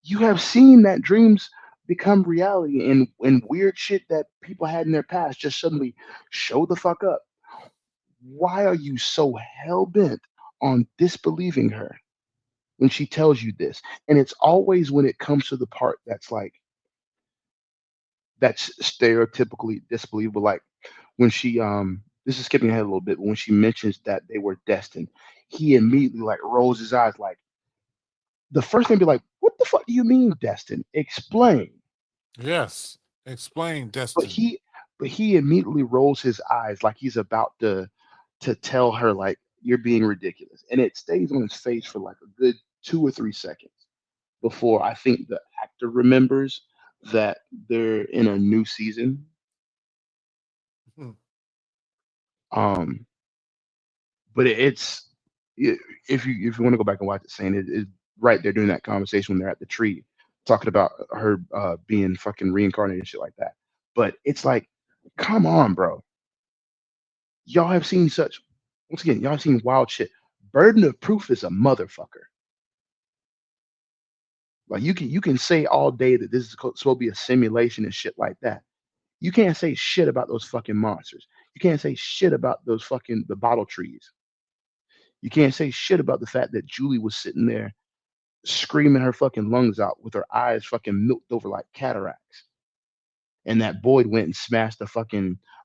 You have seen that dreams become reality and weird shit that people had in their past just suddenly show the fuck up. Why are you so hell bent on disbelieving her when she tells you this? And it's always when it comes to the part that's like that's stereotypically disbelievable. Like when she this is skipping ahead a little bit, but when she mentions that they were destined, he immediately like rolls his eyes like the first thing be like, what the fuck do you mean destined? Explain. Yes, explain But destiny. he immediately rolls his eyes like he's about to tell her like you're being ridiculous. And it stays on his face for like a good 2 or 3 seconds before I think the actor remembers that they're in a new season. Hmm. Um, but i- if you want to go back and watch the scene, it right there during that conversation when they're at the tree talking about her being fucking reincarnated and shit like that. But it's like, come on, bro. Y'all have seen such once again, y'all have seen wild shit. Burden of proof is a motherfucker. Like you can say all day that this is supposed to be a simulation and shit like that. You can't say shit about those fucking monsters. You can't say shit about those fucking the bottle trees. You can't say shit about the fact that Julie was sitting there screaming her fucking lungs out with her eyes fucking milked over like cataracts. And that Boyd went and smashed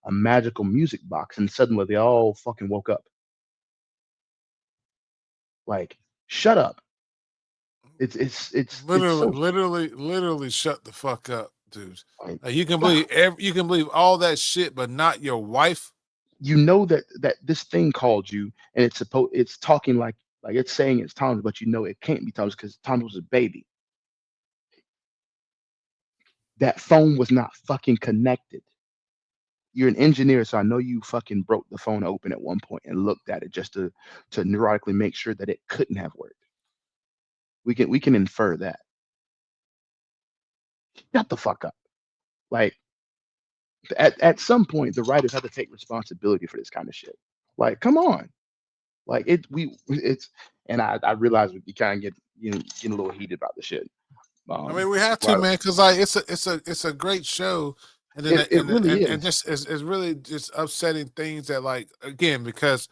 a magical music box and suddenly they all fucking woke up. Like, shut up. It's Literally, so literally, literally, shut the fuck up, dude. like Like, you can God, believe you can believe all that shit, but not your wife. you know that this thing called you and it's talking like it's saying it's Thomas, but you know it can't be Thomas because Thomas was a baby. That phone was not fucking connected. You're an engineer, so I know you fucking broke the phone open at one point and looked at it just to neurotically make sure that it couldn't have worked. We can infer that. Shut the fuck up. Like at some point, the writers have to take responsibility for this kind of shit. Like, come on. Like it's and I realize we kind of getting a little heated about the shit. I mean, we have That's to, why man, because like it's a great show, and then it really and is. just it's really just upsetting things that like again because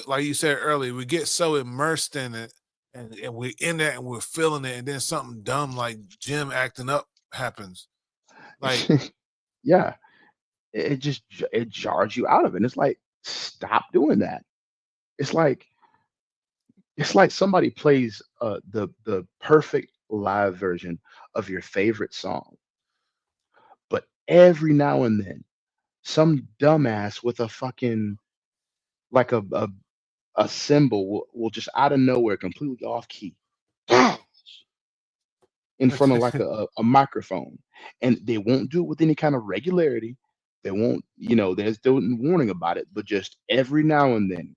like you said earlier, we get so immersed in it, and we're in that and we're feeling it, and then something dumb like Jim acting up happens. Like, Yeah, it jars you out of it. And it's like stop doing that. It's like somebody plays the perfect live version of your favorite song, but every now and then some dumbass with a fucking like a symbol will just out of nowhere completely off key in front of like a microphone, and they won't do it with any kind of regularity. They won't, there's no warning about it, but just every now and then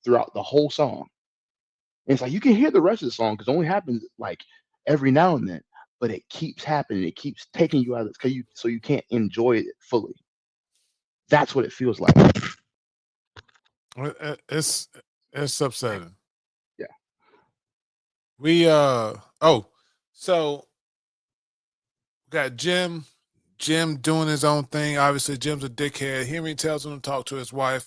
throughout the whole song. And it's like you can hear the rest of the song because it only happens like every now and then, but it keeps happening. It keeps taking you out of it because you so you can't enjoy it fully. That's what it feels like. It's upsetting. Yeah. We oh, so got Jim doing his own thing. Obviously, Jim's a dickhead. Henry tells him to talk to his wife.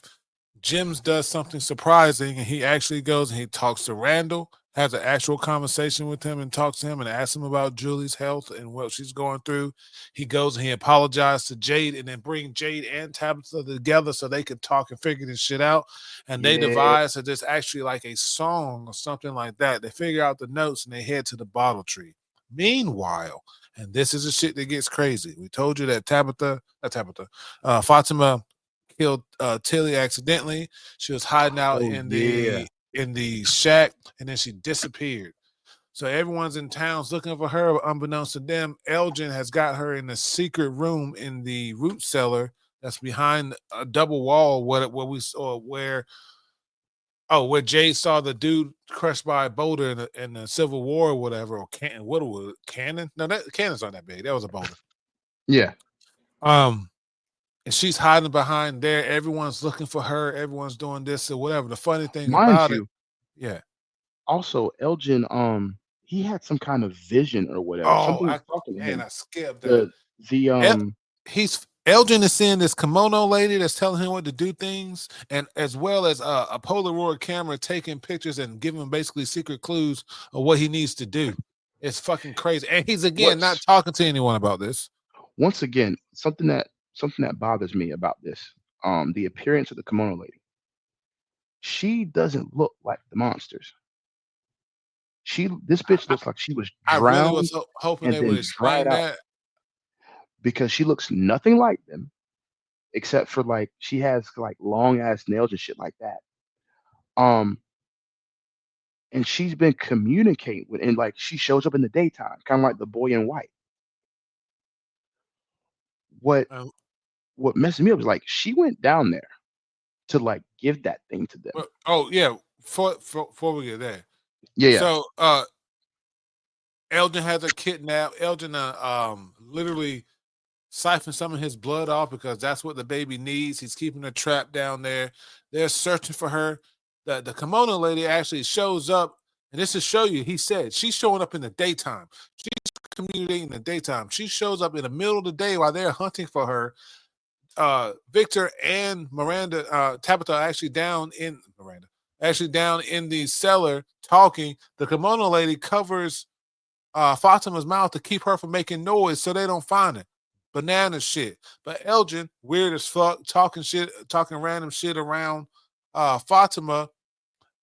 Jim's does something surprising, and he actually goes and he talks to Randall, has an actual conversation with him, and talks to him and asks him about Julie's health and what she's going through. He goes and he apologizes to Jade, and then bring Jade and Tabitha together so they can talk and figure this shit out. And they Yeah. devise that there's actually like a song or something like that. They figure out the notes and they head to the bottle tree. Meanwhile, and this is the shit that gets crazy. We told you that Fatima killed Tilly accidentally. She was hiding out Oh yeah. in the shack, and then she disappeared. So everyone's in towns looking for her. Unbeknownst to them, Elgin has got her in a secret room in the root cellar that's behind a double wall. Where we saw where Jay saw the dude crushed by a boulder in the Civil War or whatever, or what was it, cannon? No, that cannon's not that big. That was a boulder. Yeah. Um, and she's hiding behind there. Everyone's looking for her. Everyone's doing this or whatever. The funny thing Mind about it, you, yeah. also Elgin, he had some kind of vision or whatever. Oh, Something was talking to him. I skipped that. The the El- Elgin is seeing this kimono lady that's telling him what to do things, and as well as a Polaroid camera taking pictures and giving him basically secret clues of what he needs to do. It's fucking crazy, and he's again not what's talking to anyone about this. once again something that bothers me about this. The appearance of the kimono lady. She doesn't look like the monsters. This bitch looks like she was I really was drowned hoping and they would then dried explain out that. because she looks nothing like them except for like she has like long ass nails and shit like that. Um, and she's been communicating with, and like she shows up in the daytime, kind of like the boy in white. What Um, what messes me up is like she went down there to like give that thing to them. oh yeah, before we get there, Yeah, yeah. so Elgin has a kidnap. Elgin literally siphon some of his blood off because that's what the baby needs. He's keeping her trapped down there. They're searching for her. The kimono lady actually shows up, and this to show you, he said she's showing up in the daytime. She's communicating in the daytime. She shows up in the middle of the day while they're hunting for her. Victor and Tabitha are actually down in the cellar talking. The kimono lady covers Fatima's mouth to keep her from making noise so they don't find her. Banana shit. But Elgin, weird as fuck, talking random shit around Fatima.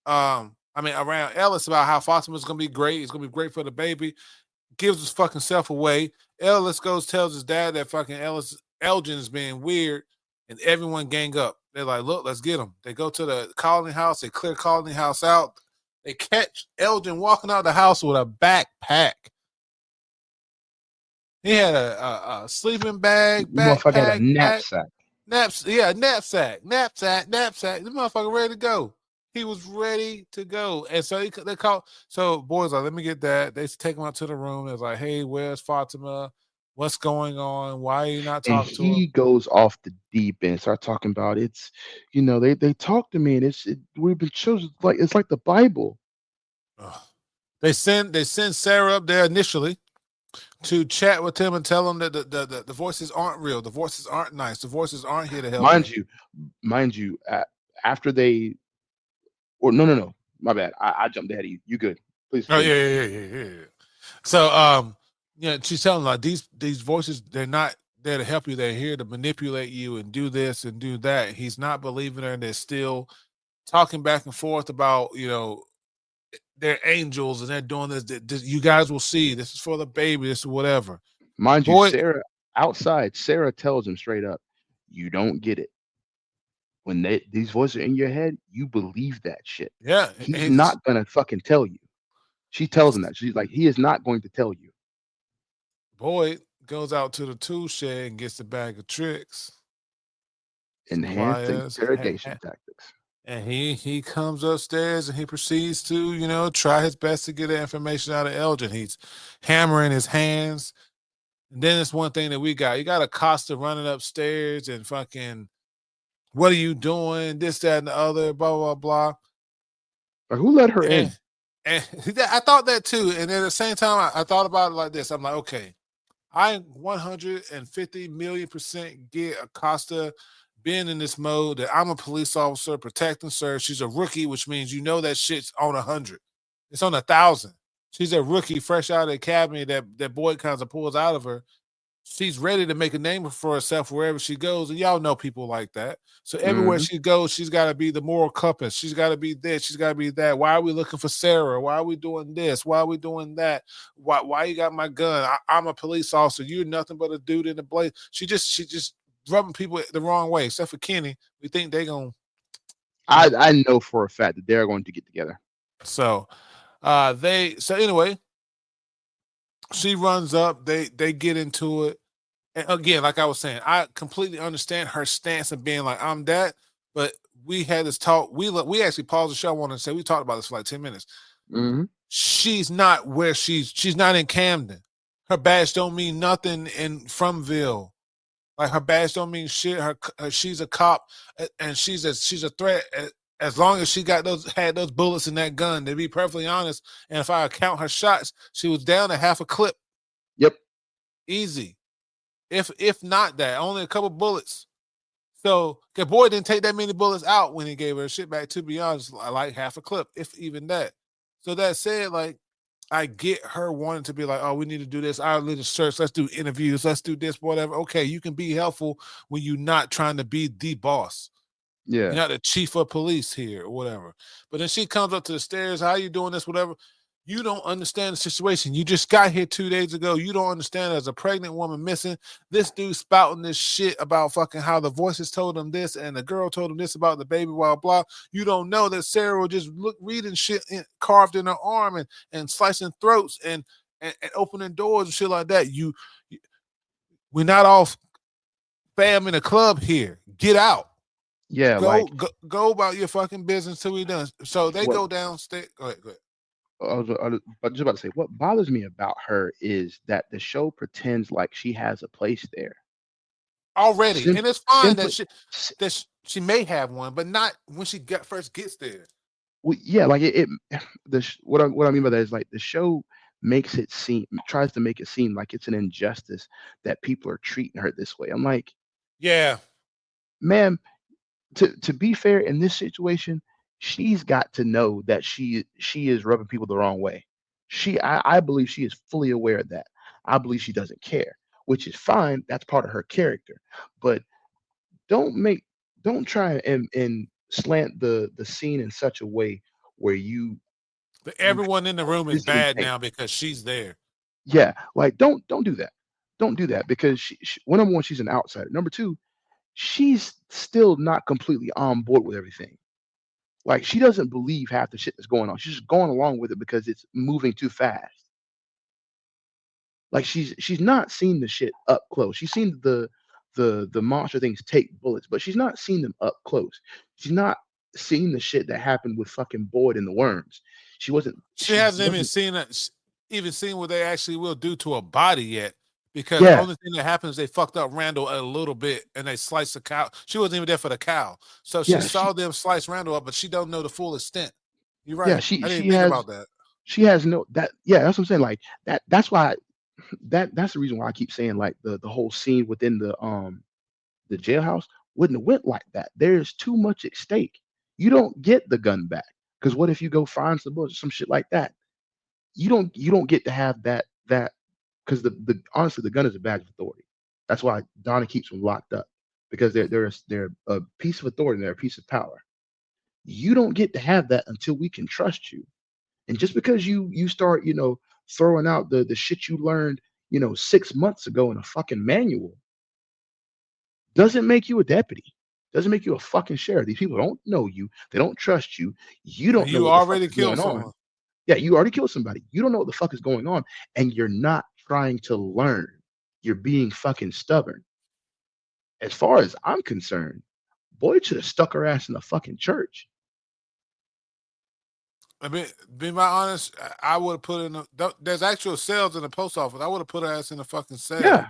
Around Ellis about how Fatima's gonna be great. It's gonna be great for the baby. Gives his fucking self away. Ellis goes tells his dad that fucking Elgin is being weird, and everyone gang up. They're like, look, let's get him. They go to the colony house. They clear colony house out. They catch Elgin walking out the house with a backpack. He had a sleeping bag, Motherfucker had a backpack, knapsack. knapsack. The motherfucker ready to go. He was ready to go, and so they call. So boys like, let me get that. They take him out to the room. It's like, hey, where's Fatima? What's going on? Why are you not And talking to her? he goes off the deep end, start talking about it's, they talk to me and we've been chosen like it's like the Bible. Ugh. They send Sarah up there initially to chat with him and tell him that the voices aren't real. The voices aren't nice. The voices aren't here to help Mind him. you, mind you, after they or no, my bad. I jumped ahead of you. You good? Please Oh finish. yeah. So she's telling like these voices, they're not there to help you. They're here to manipulate you and do this and do that. He's not believing her, and they're still talking back and forth about they're angels and they're doing this. You guys will see. This is for the baby. This is whatever. Mind you, Boy, Sarah tells him straight up, you don't get it. When these voices are in your head, you believe that shit. yeah. He's not gonna fucking tell you. She tells him that. She's like, he is not going to tell you. Boyd goes out to the tool shed and gets a bag of tricks, some Enhanced pliers, interrogation tactics. And he comes upstairs and he proceeds to, try his best to get the information out of Elgin. He's hammering his hands. And then it's one thing that we got. You got Acosta running upstairs and fucking, what are you doing? This, that, and the other, blah, blah, blah. Like, who let her And, in? and I thought that too. And at the same time, I thought about it like this. I'm like, okay, I 150 million% get Acosta being in this mode that I'm a police officer protecting her. She's a rookie, which means that shit's on 100. It's on 1,000. She's a rookie fresh out of the academy that Boyd kind of pulls out of her. She's ready to make a name for herself wherever she goes. And y'all know people like that. So everywhere Hmm. she goes, she's got to be the moral compass. She's got to be this. She's got to be that. Why are we looking for Sarah? Why are we doing this? Why are we doing that? Why you got my gun? I'm a police officer. You're nothing but a dude in the blaze. She just rubbing people the wrong way, except for Kenny. We think they going to, you know. I know for a fact that they're going to get together. So so anyway, she runs up, they get into it. And again, like I was saying, I completely understand her stance of being like, I'm that. But we had this talk. We actually paused the show. I want to say we talked about this for like 10 minutes. Hmm. She's not where she's not in Camden. Her badge don't mean nothing in Fromville. Like her badge don't mean shit. She's a cop and she's a threat as long as she had those bullets in that gun. To be perfectly honest, and if I count her shots, she was down to half a clip. Yep. Easy. If not that, only a couple bullets. So the boy didn't take that many bullets out when he gave her shit back. To be honest, like half a clip, if even that. So that said, like I get her wanting to be like, oh, we need to do this. Our little search. Let's do interviews. Let's do this, whatever. Okay, you can be helpful when you're not trying to be the boss. You're Yeah. not the chief of police here or whatever. But then she comes up to the stairs. How you doing this? Whatever. You don't understand the situation. You just got here 2 days ago. You don't understand there's a pregnant woman missing. This dude spouting this shit about fucking how the voices told him this and the girl told him this about the baby, blah, blah. You don't know that Sarah will just reading shit carved in her arm and slicing throats and opening doors and shit like that. We're not all fam in a club here. Get out. Yeah. Go, Like, go go about your fucking business till we done. So they what go downstairs. Go ahead, go ahead. but just about to say, what bothers me about her is that the show pretends like she has a place there. Already, and it's fine Simply, s- she may have one, but not when she first gets there. yeah, like what I mean by that is like the show makes it seem tries to make it seem like it's an injustice that people are treating her this way. I'm like, Yeah, ma'am, to be fair in this situation, she's got to know that she is rubbing people the wrong way. I believe she is fully aware of that. I believe she doesn't care, which is fine. That's part of her character. But don't make don't try and slant the scene in such a way where but you everyone in the room is physically bad take. now because she's there. Yeah, like don't do that. Don't do that because well, number one, she's an outsider. Number two, she's still not completely on board with everything. Like she doesn't believe half the shit that's going on. She's just going along with it because it's moving too fast. Like she's not seen the shit up close. She's seen the monster things take bullets, but she's not seen them up close. She's not seen the shit that happened with fucking Boyd and the worms. She wasn't. She She hasn't wasn't. even seen what they actually will do to a body yet. Because the Yeah, only thing that happens, they fucked up Randall a little bit and they sliced the cow. She wasn't even there for the cow. So she yeah, saw them slice Randall up, but she don't know the full extent. You're yeah. right. She I didn't she think has about that. she has no that. Yeah, that's what I'm saying. Like that. That's why that's the reason why I keep saying like the whole scene within the jailhouse wouldn't have went like that. There's too much at stake. You don't get the gun back because what if you go find some bullets, some shit like that? You don't get to have that because the honestly the gun is a badge of authority. That's why Donna keeps them locked up because they're a piece of authority, they're a piece of power. You don't get to have that until we can trust you. And just because you start throwing out the shit you learned 6 months ago in a fucking manual doesn't make you a deputy. Doesn't make you a fucking sheriff. These people don't know you. They don't trust you. You And don't know you what the fuck already is going killed on. someone. Yeah, you already killed somebody. You don't know what the fuck is going on, and you're not trying to learn. You're being fucking stubborn. As far as I'm concerned, Boyd should have stuck her ass in the fucking church. I mean, be my honest, I would have put in. There's actual cells in the post office. I would have put her ass in a fucking cell Yeah,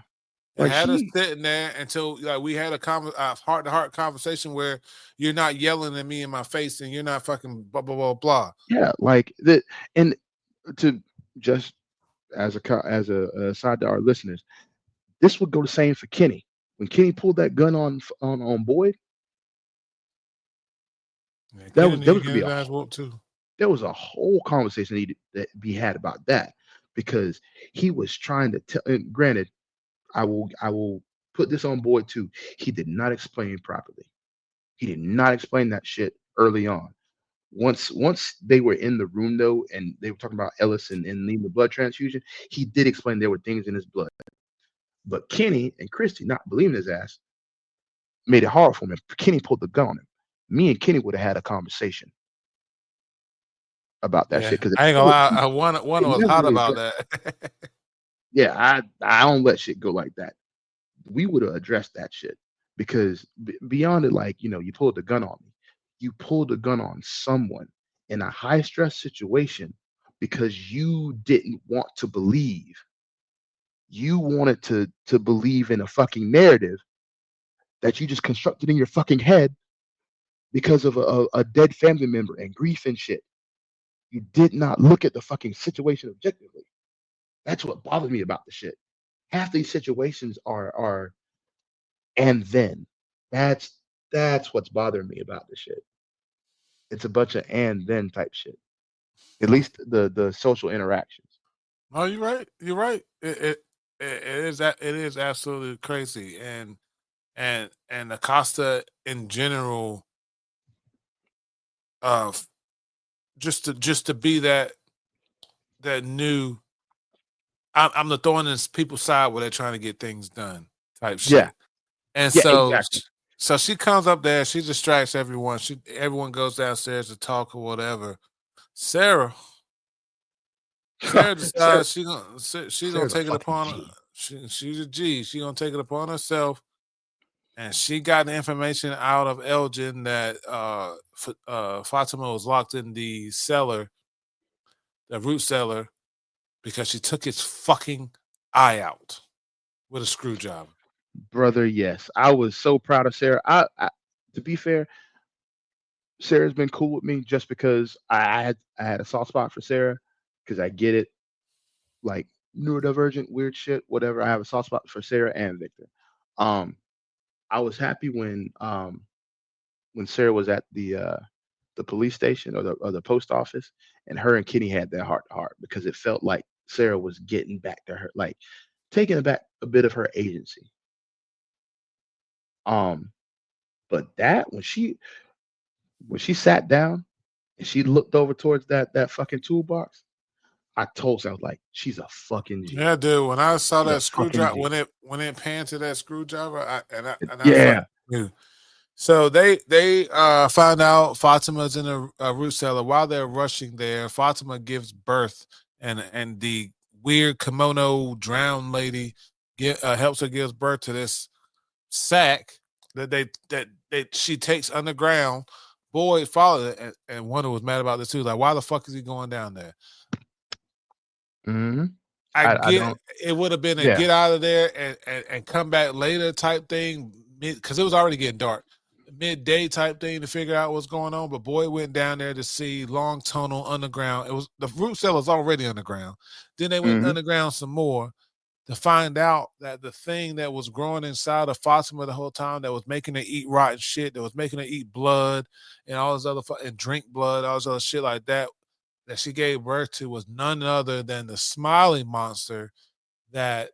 and like had her she, sitting there until like we had a heart to heart conversation where you're not yelling at me in my face and you're not fucking blah blah blah blah. yeah, like that. And to just as a aside to our listeners, this would go the same for Kenny. When Kenny pulled that gun on Boyd, Yeah, that was there Kennedy was gonna get be his ass whooped too. there was a whole conversation needed that be had about that because he was trying to tell. And granted, I will put this on Boyd too. He did not explain properly. He did not explain that shit early on. Once they were in the room though, and they were talking about Ellis and needing the blood transfusion, he did explain there were things in his blood. But Kenny and Christy, not believing his ass, made it hard for him. And Kenny pulled the gun on him. Me and Kenny would have had a conversation about that Yeah, shit because I ain't gonna lie. One it was never hot really about addressed. that. Yeah, I don't let shit go like that. We would have addressed that shit because beyond it, like you pulled the gun on me. You pulled a gun on someone in a high stress situation because you didn't want to believe. You wanted to believe in a fucking narrative that you just constructed in your fucking head because of a dead family member and grief and shit. You did not look at the fucking situation objectively. That's what bothered me about the shit. Half these situations are and then. That's what's bothering me about the shit. It's a bunch of and then type shit. At least the social interactions. No, you're right. You're right. It is it is absolutely crazy, and Acosta in general, uh, just to be that new. I'm the thorn in people's side where they're trying to get things done type Yeah, shit, and yeah, exactly. so she comes up there, she distracts everyone. Everyone goes downstairs to talk or whatever. Sarah Sarah Sarah, decides she gonna Sarah's a take it fucking upon her. G, She's a G. She gonna take it upon herself, and she got the information out of Elgin that Fatima was locked in the cellar, the root cellar, because she took his fucking eye out with a screwdriver. brother. Yes, I was so proud of Sarah. To be fair, Sarah's been cool with me just because I had a soft spot for Sarah because I get it, like neurodivergent, weird shit, whatever. I have a soft spot for Sarah and Victor. Um, I was happy when Sarah was at the police station or the post office, and her and Kenny had that heart to heart because it felt like Sarah was getting back to her, like taking back a bit of her agency. Um, but that when she sat down and she looked over towards that fucking toolbox, I told her I was like, she's a fucking G. Yeah, dude. When I saw She's a that fucking screwdriver, G. when it panned to that screwdriver, I fucking Yeah. knew. So they find out Fatima's in a root cellar. While they're rushing there, Fatima gives birth, and the weird kimono drowned lady helps her gives birth to this sack that she takes underground. Boyd followed it, and Wonder was mad about this too. Like, why the fuck is he going down there? Hmm. I I get don't. it would have been a Yeah. get out of there and come back later type thing because it was already getting dark. Midday type thing to figure out what's going on. But Boyd went down there to see long tunnel underground. It was the root cellar's already underground. Then they went Hmm. underground some more to find out that the thing that was growing inside of Fatima the whole time that was making her eat rotten shit, that was making her eat blood and all this other and drink blood, all this other shit like that she gave birth to was none other than the Smiley monster that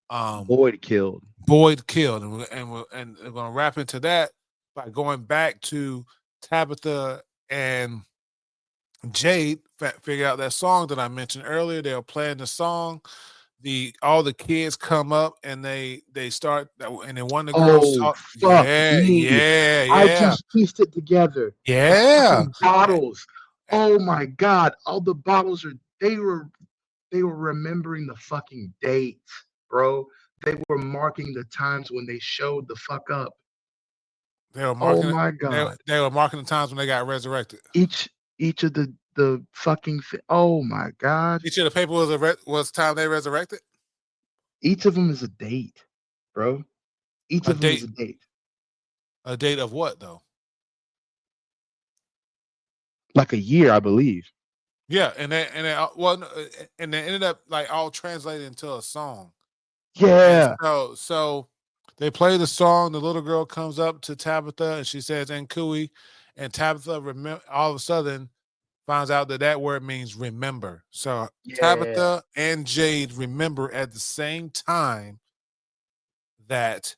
um, Boyd killed. Boyd killed, and we're gonna wrap into that by going back to Tabitha and Jade. Figure out that song that I mentioned earlier. They were playing the song. All the kids come up and they start, and then one of the girls Oh talk. fuck Yeah, me! yeah, I yeah, just pieced it together. The yeah. fucking bottles. Oh my god! All the bottles are. They were remembering the fucking dates, bro. They were marking the times when they showed the fuck up. They were Oh marking it. my They god! they were marking the times when they got resurrected. Each each of the fucking oh my god. Each of the paper was time they resurrected. Each of them is a date, bro. Each A of them is date, a date. a date of what though? Like a year, I believe. Yeah, and they ended up like all translated into a song. And Yeah. so they play the song. The little girl comes up to Tabitha and she says "Nkui," and Tabitha all of a sudden finds out that that word means remember. So Yeah. Tabitha and Jade remember at the same time that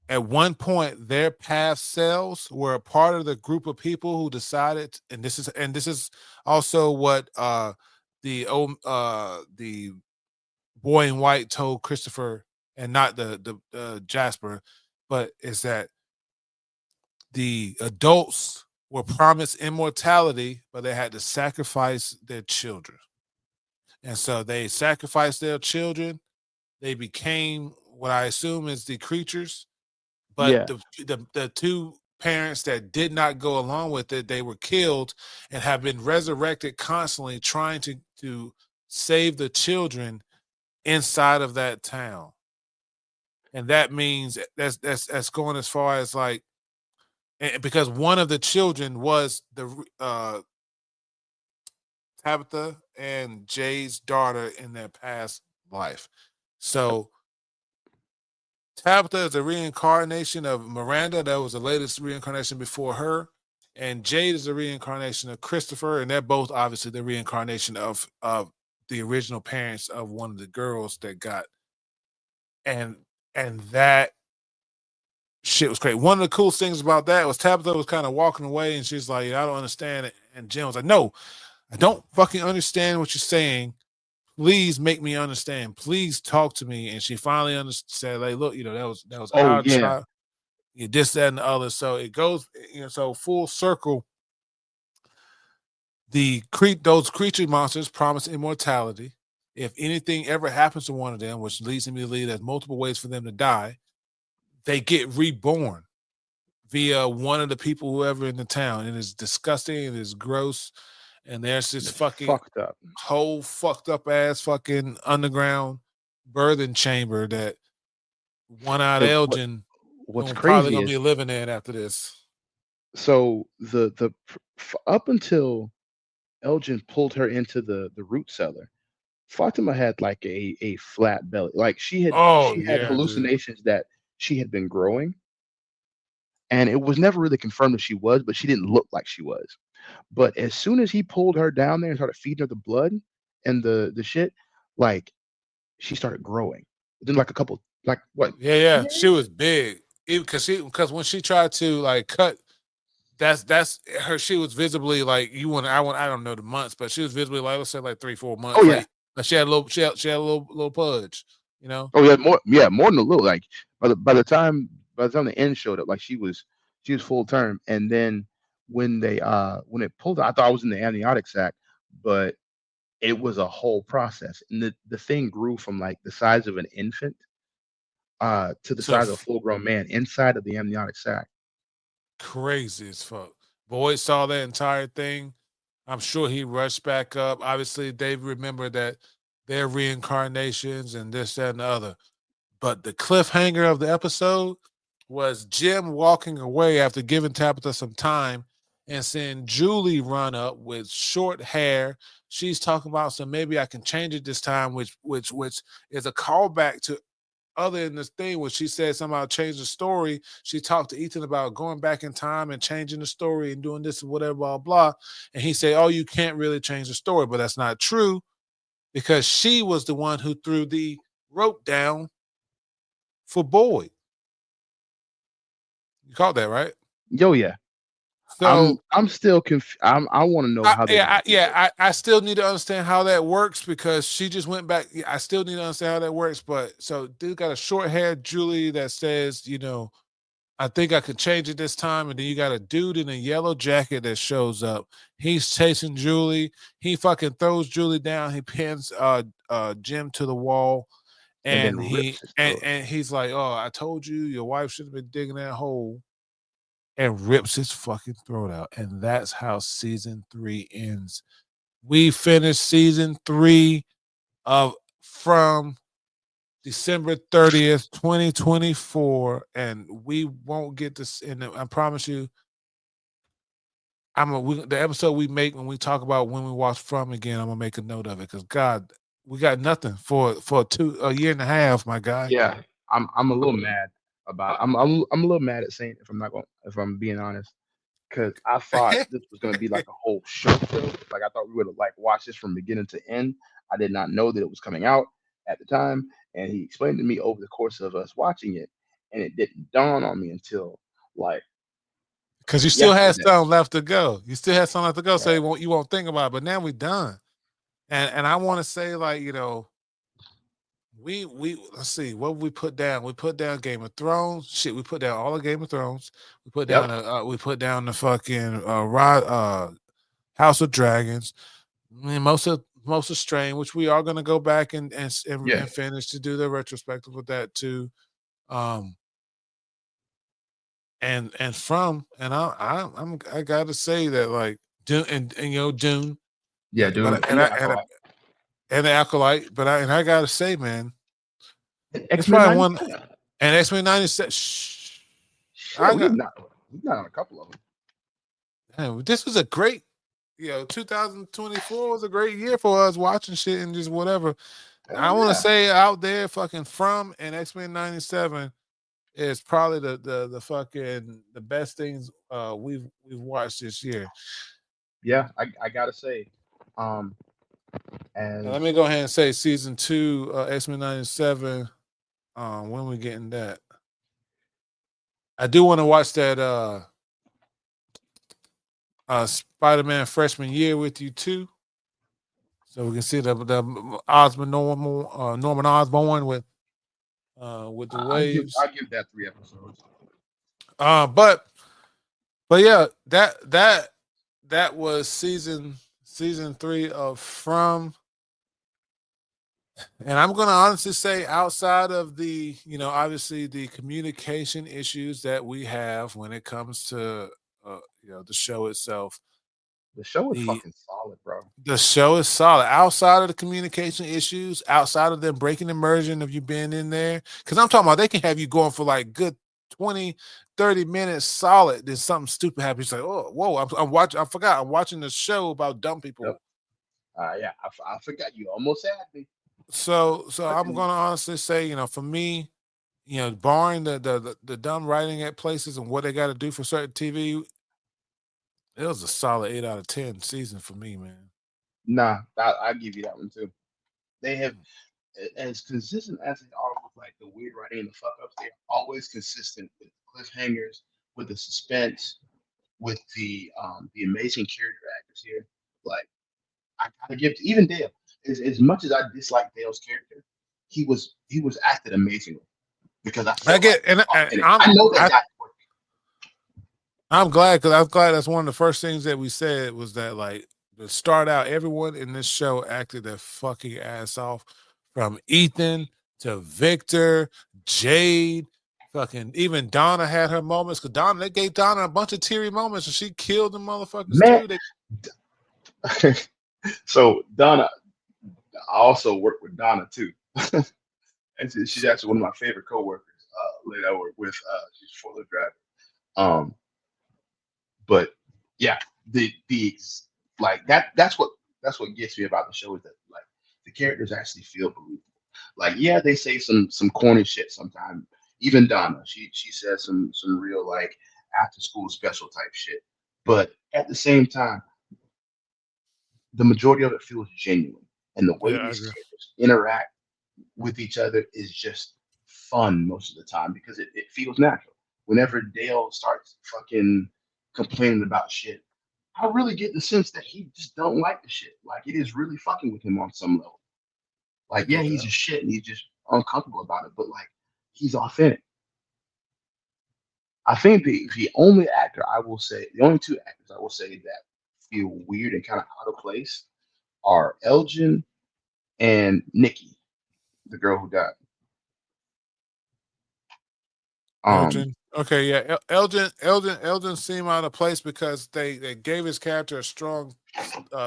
at one point their past selves were a part of the group of people who decided, and this is also what the boy in white told Christopher, and not the Jasper, but is that the adults were promised immortality, but they had to sacrifice their children. And so they sacrificed their children. They became what I assume is the creatures, but Yeah. the two parents that did not go along with it, they were killed and have been resurrected constantly trying to save the children inside of that town. And that means that's going as far as like, because one of the children was the Tabitha and Jay's daughter in their past life. So Tabitha is a reincarnation of Miranda. That was the latest reincarnation before her. And Jade is a reincarnation of Christopher. And they're both obviously the reincarnation of the original parents of one of the girls that got, and that shit was great. One of the coolest things about that was Tabitha was kind of walking away and she's like, I don't understand it. And Jim was like, no, I don't fucking understand what you're saying. Please make me understand. Please talk to me. And she finally understood, like, look, that was Oh our yeah. child. You this, that, and the other. So it goes, so full circle. Those creature monsters promise immortality. If anything ever happens to one of them, which leads me to believe there's multiple ways for them to die, they get reborn via one of the people whoever in the town. And it's disgusting and it's gross. And there's this It's fucking fucked up. whole fucked up ass fucking underground birthing chamber that one-eyed And Elgin what's probably crazy gonna be is, living in after this. so up until Elgin pulled her into the root cellar, Fatima had like a flat belly. Like Oh she had yeah, dude. hallucinations that she had been growing, and it was never really confirmed that she was, but she didn't look like she was. But as soon as he pulled her down there and started feeding her the blood and the shit, like she started growing. Then like a couple, like what, Yeah. 10 She days? was big. Even because when she tried to like cut, that's her. She was visibly like I don't know the months, but she was visibly like, let's say like 3-4 months. Oh yeah. Like she had a little she had a little pudge, you know. Oh yeah, more than a little. Like by the time the end showed up, like she was full term. And then when it pulled out, I thought I was in the amniotic sac, but it was a whole process. And the thing grew from like the size of an infant to the So size of a full grown man inside of the amniotic sac. crazy as fuck. Boyd saw that entire thing. I'm sure he rushed back up. Obviously, they remember that their reincarnations and this, that, and the other. But the cliffhanger of the episode was Jim walking away after giving Tabitha some time and seeing Julie run up with short hair. She's talking about, so maybe I can change it this time, which is a callback to other in this thing when she said something about change the story. She talked to Ethan about going back in time and changing the story and doing this and whatever, blah, blah. And he said, oh, you can't really change the story. But that's not true because she was the one who threw the rope down for Boyd. You caught that, right? Yo, yeah. So I'm still I want to know how they're gonna do this. I still need to understand how that works because she just went back. I still need to understand how that works. But so they got a short haired Julie that says, I think I could change it this time. And then you got a dude in a yellow jacket that shows up. He's chasing Julie. He fucking throws Julie down. He pins Jim to the wall. And then And rips his throat. and he's like, oh, I told you your wife should have been digging that hole. and rips his fucking throat out. And that's how season 3 ends. We finished season 3 of From December 30th, 2024, and we won't get this. And I promise you, the episode we make when we talk about when we watch From again. I'm gonna make a note of it because God, we got nothing for a year and a half, my guy. Yeah, I'm a little mad about. I'm a little mad at Saint if I'm being honest, because I thought this was gonna be like a whole show. Like I thought we would have like watched this from beginning to end. I did not know that it was coming out at the time, and he explained to me over the course of us watching it, and it didn't dawn on me until like Because you still had yesterday. some left to go. You still had some left to go, so Yeah, you won't think about it. But now we're done. And I want to say, like, we let's see what we put down. We put down Game of Thrones. Shit, we put down all of Game of Thrones. yep, We put down the fucking House of Dragons. I mean, most of Strain, which we are gonna go back yeah, and finish to do the retrospective with that too. Um and from and I gotta say that like Dune and Dune, yeah, dude, and and I the Acolyte, and the Acolyte, I gotta say, man, and it's X Men probably one '97. and X-Men 97. Shh, Shit, I got we not on a couple of them. man, this was a great 2024 was a great year for us watching shit and just whatever. Hell I want to yeah, say out there, fucking From and X-Men 97 is probably the fucking the best things we've watched this year. yeah. I gotta say, um, Now, let me as go ahead and say season 2, X-Men 97. When we getting that? I do want to watch that Spider-Man freshman year with you too. So we can see the Norman Osborn with the waves. I give that 3 episodes. Uh but but yeah, that was season 3 of From. And I'm going to honestly say, outside of obviously the communication issues that we have when it comes to, the show itself, The show is the fucking solid, bro. the show is solid. Outside of the communication issues, outside of them breaking immersion of you being in there, because I'm talking about they can have you going for like good 20, 30 minutes solid. Then something stupid happens. It's like, oh, whoa, I'm watching. I forgot. I'm watching the show about dumb Yep. people. Yeah, I forgot you almost had me. So I'm Fucking gonna honestly say, for me, barring the dumb writing at places and what they got to do for certain TV, it was a solid 8 out of 10 season for me, man. nah. I give you that one too. They have as consistent as they are with like the weird writing and the fuck ups. They're always consistent with cliffhangers, with the suspense, with the amazing character actors here. Like I gotta give to even Dale. As much as I dislike Dale's character, he was acted amazingly because I I felt like get, and authentic. I know that guy. I'm glad because I'm glad that's one of the first things that we said was that like to start out, everyone in this show acted their fucking ass off, from Ethan to Victor, Jade, fucking even Donna had her moments because they gave Donna a bunch of teary moments and she killed the motherfuckers Man, too. so Donna, I also work with Donna too. And she's actually one of my favorite coworkers. Lady I work with, she's a four-wheel driver. Um, but yeah, like that's what gets me about the show is that like the characters actually feel believable. Like yeah, they say some corny shit sometimes. Even Donna, she says some real like after school special type shit. But at the same time, the majority of it feels genuine, and the way Yeah, I these agree. characters interact with each other is just fun most of the time because it feels natural. Whenever Dale starts fucking complaining about shit, I really get the sense that he just don't like the shit. Like it is really fucking with him on some level. I Like, yeah, get he's that. a shit and he's just uncomfortable about it, but like he's authentic. I think the only two actors I will say that feel weird and kind of out of place are Elgin and Nikki, the girl who died. Um, Elgin. Okay, yeah. Elgin seemed out of place because they gave his character a strong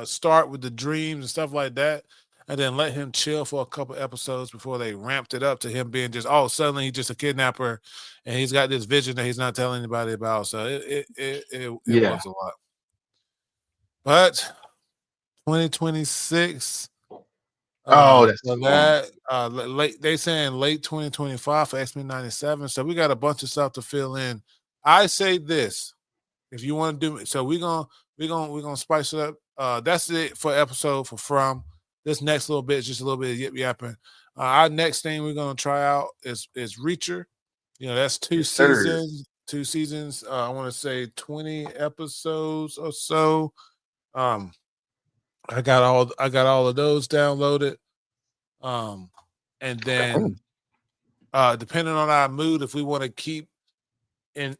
start with the dreams and stuff like that, and then let him chill for a couple episodes before they ramped it up to him being just suddenly he's just a kidnapper, and he's got this vision that he's not telling anybody about. So it Yeah. was a lot, but 2026. Oh, that's For too long. that, late they saying late 2025 for X-Men 97. So we got a bunch of stuff to fill in. I say this. If you want to do it, so we're gonna spice it up. That's it for episode for From. This next little bit is just a little bit of yip yapping. Our next thing we're gonna try out is Reacher. You know, that's two Yes, sir. seasons. Two seasons. I want to say 20 episodes or so. Um, I got all of those downloaded. Um, and Okay. then depending on our mood, in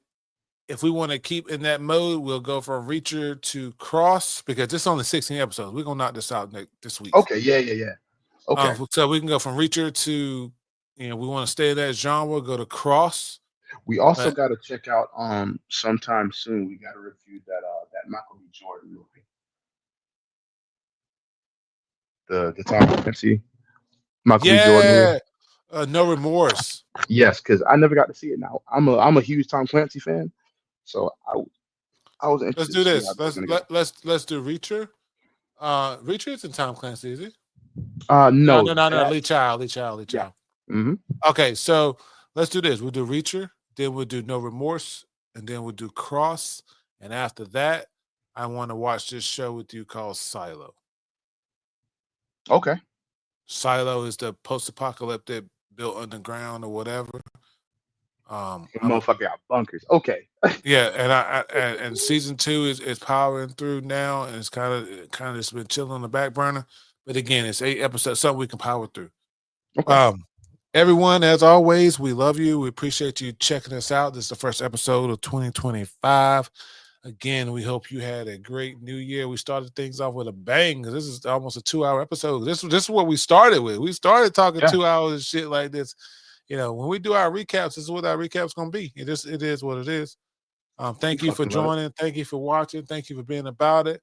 if we want to keep in that mode, we'll go from Reacher to Cross because it's only 16 episodes. We're gonna knock this out this week. Okay. Yeah. Yeah. Yeah. Okay. So we can go from Reacher to, we want to stay in that genre, go to Cross. We also But got to check out sometime soon. We got to review that Michael B. Jordan movie, the Tom Clancy Michael B. Jordan movie. yeah, No Remorse. Yes, because I never got to see it. Now I'm a huge Tom Clancy fan, so I was Let's interested do to see how this. that was gonna go. Let's do Reacher. Reacher isn't Tom Clancy, is he? No, No, no, no, no. that Lee Child, Lee Child, Lee yeah. Child. Hmm. Okay, so let's do this. We'll do Reacher, then we'll do No Remorse, and then we'll do Cross. And after that, I want to watch this show with you called Silo. Okay. Silo is the post-apocalyptic built underground or whatever. I'm Motherfucker got bunkers. Okay. yeah, and season 2 is powering through now, and it's kind of just been chilling on the back burner. But again, it's 8 episodes, something we can power through. Okay. Everyone, as always, we love you. We appreciate you checking us out. This is the first episode of 2025. Again, we hope you had a great new year. We started things off with a bang. This is almost a 2-hour episode. This is what we started with. We started talking Yeah. 2 hours and shit like this. When we do our recaps, this is what our recap's gonna be. It is what it is. We Thank you for talked about it. joining. Thank you for watching. Thank you for being about it.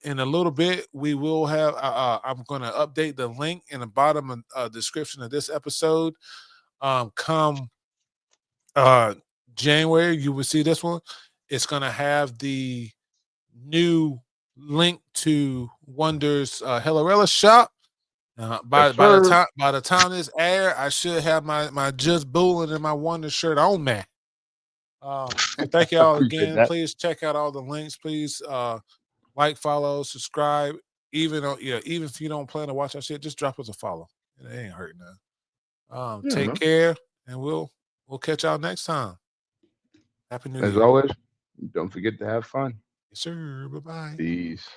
In a little bit, we will have. I'm going to update the link in the bottom description of this episode. Come January, you will see this one. It's going to have the new link to Wonder's Hillarella shop. Yes, By the sir. time this air, I should have my Just Booling and my Wonder shirt on me. So thank you all Appreciate again. that. Please check out all the links. Please like, follow, subscribe. Even if you don't plan to watch our shit, just drop us a follow. It ain't hurting nothing. Yeah, Take man. care, and we'll catch y'all next time. Happy New As Year. always, don't forget to have fun. Yes, sir. Bye bye. Peace.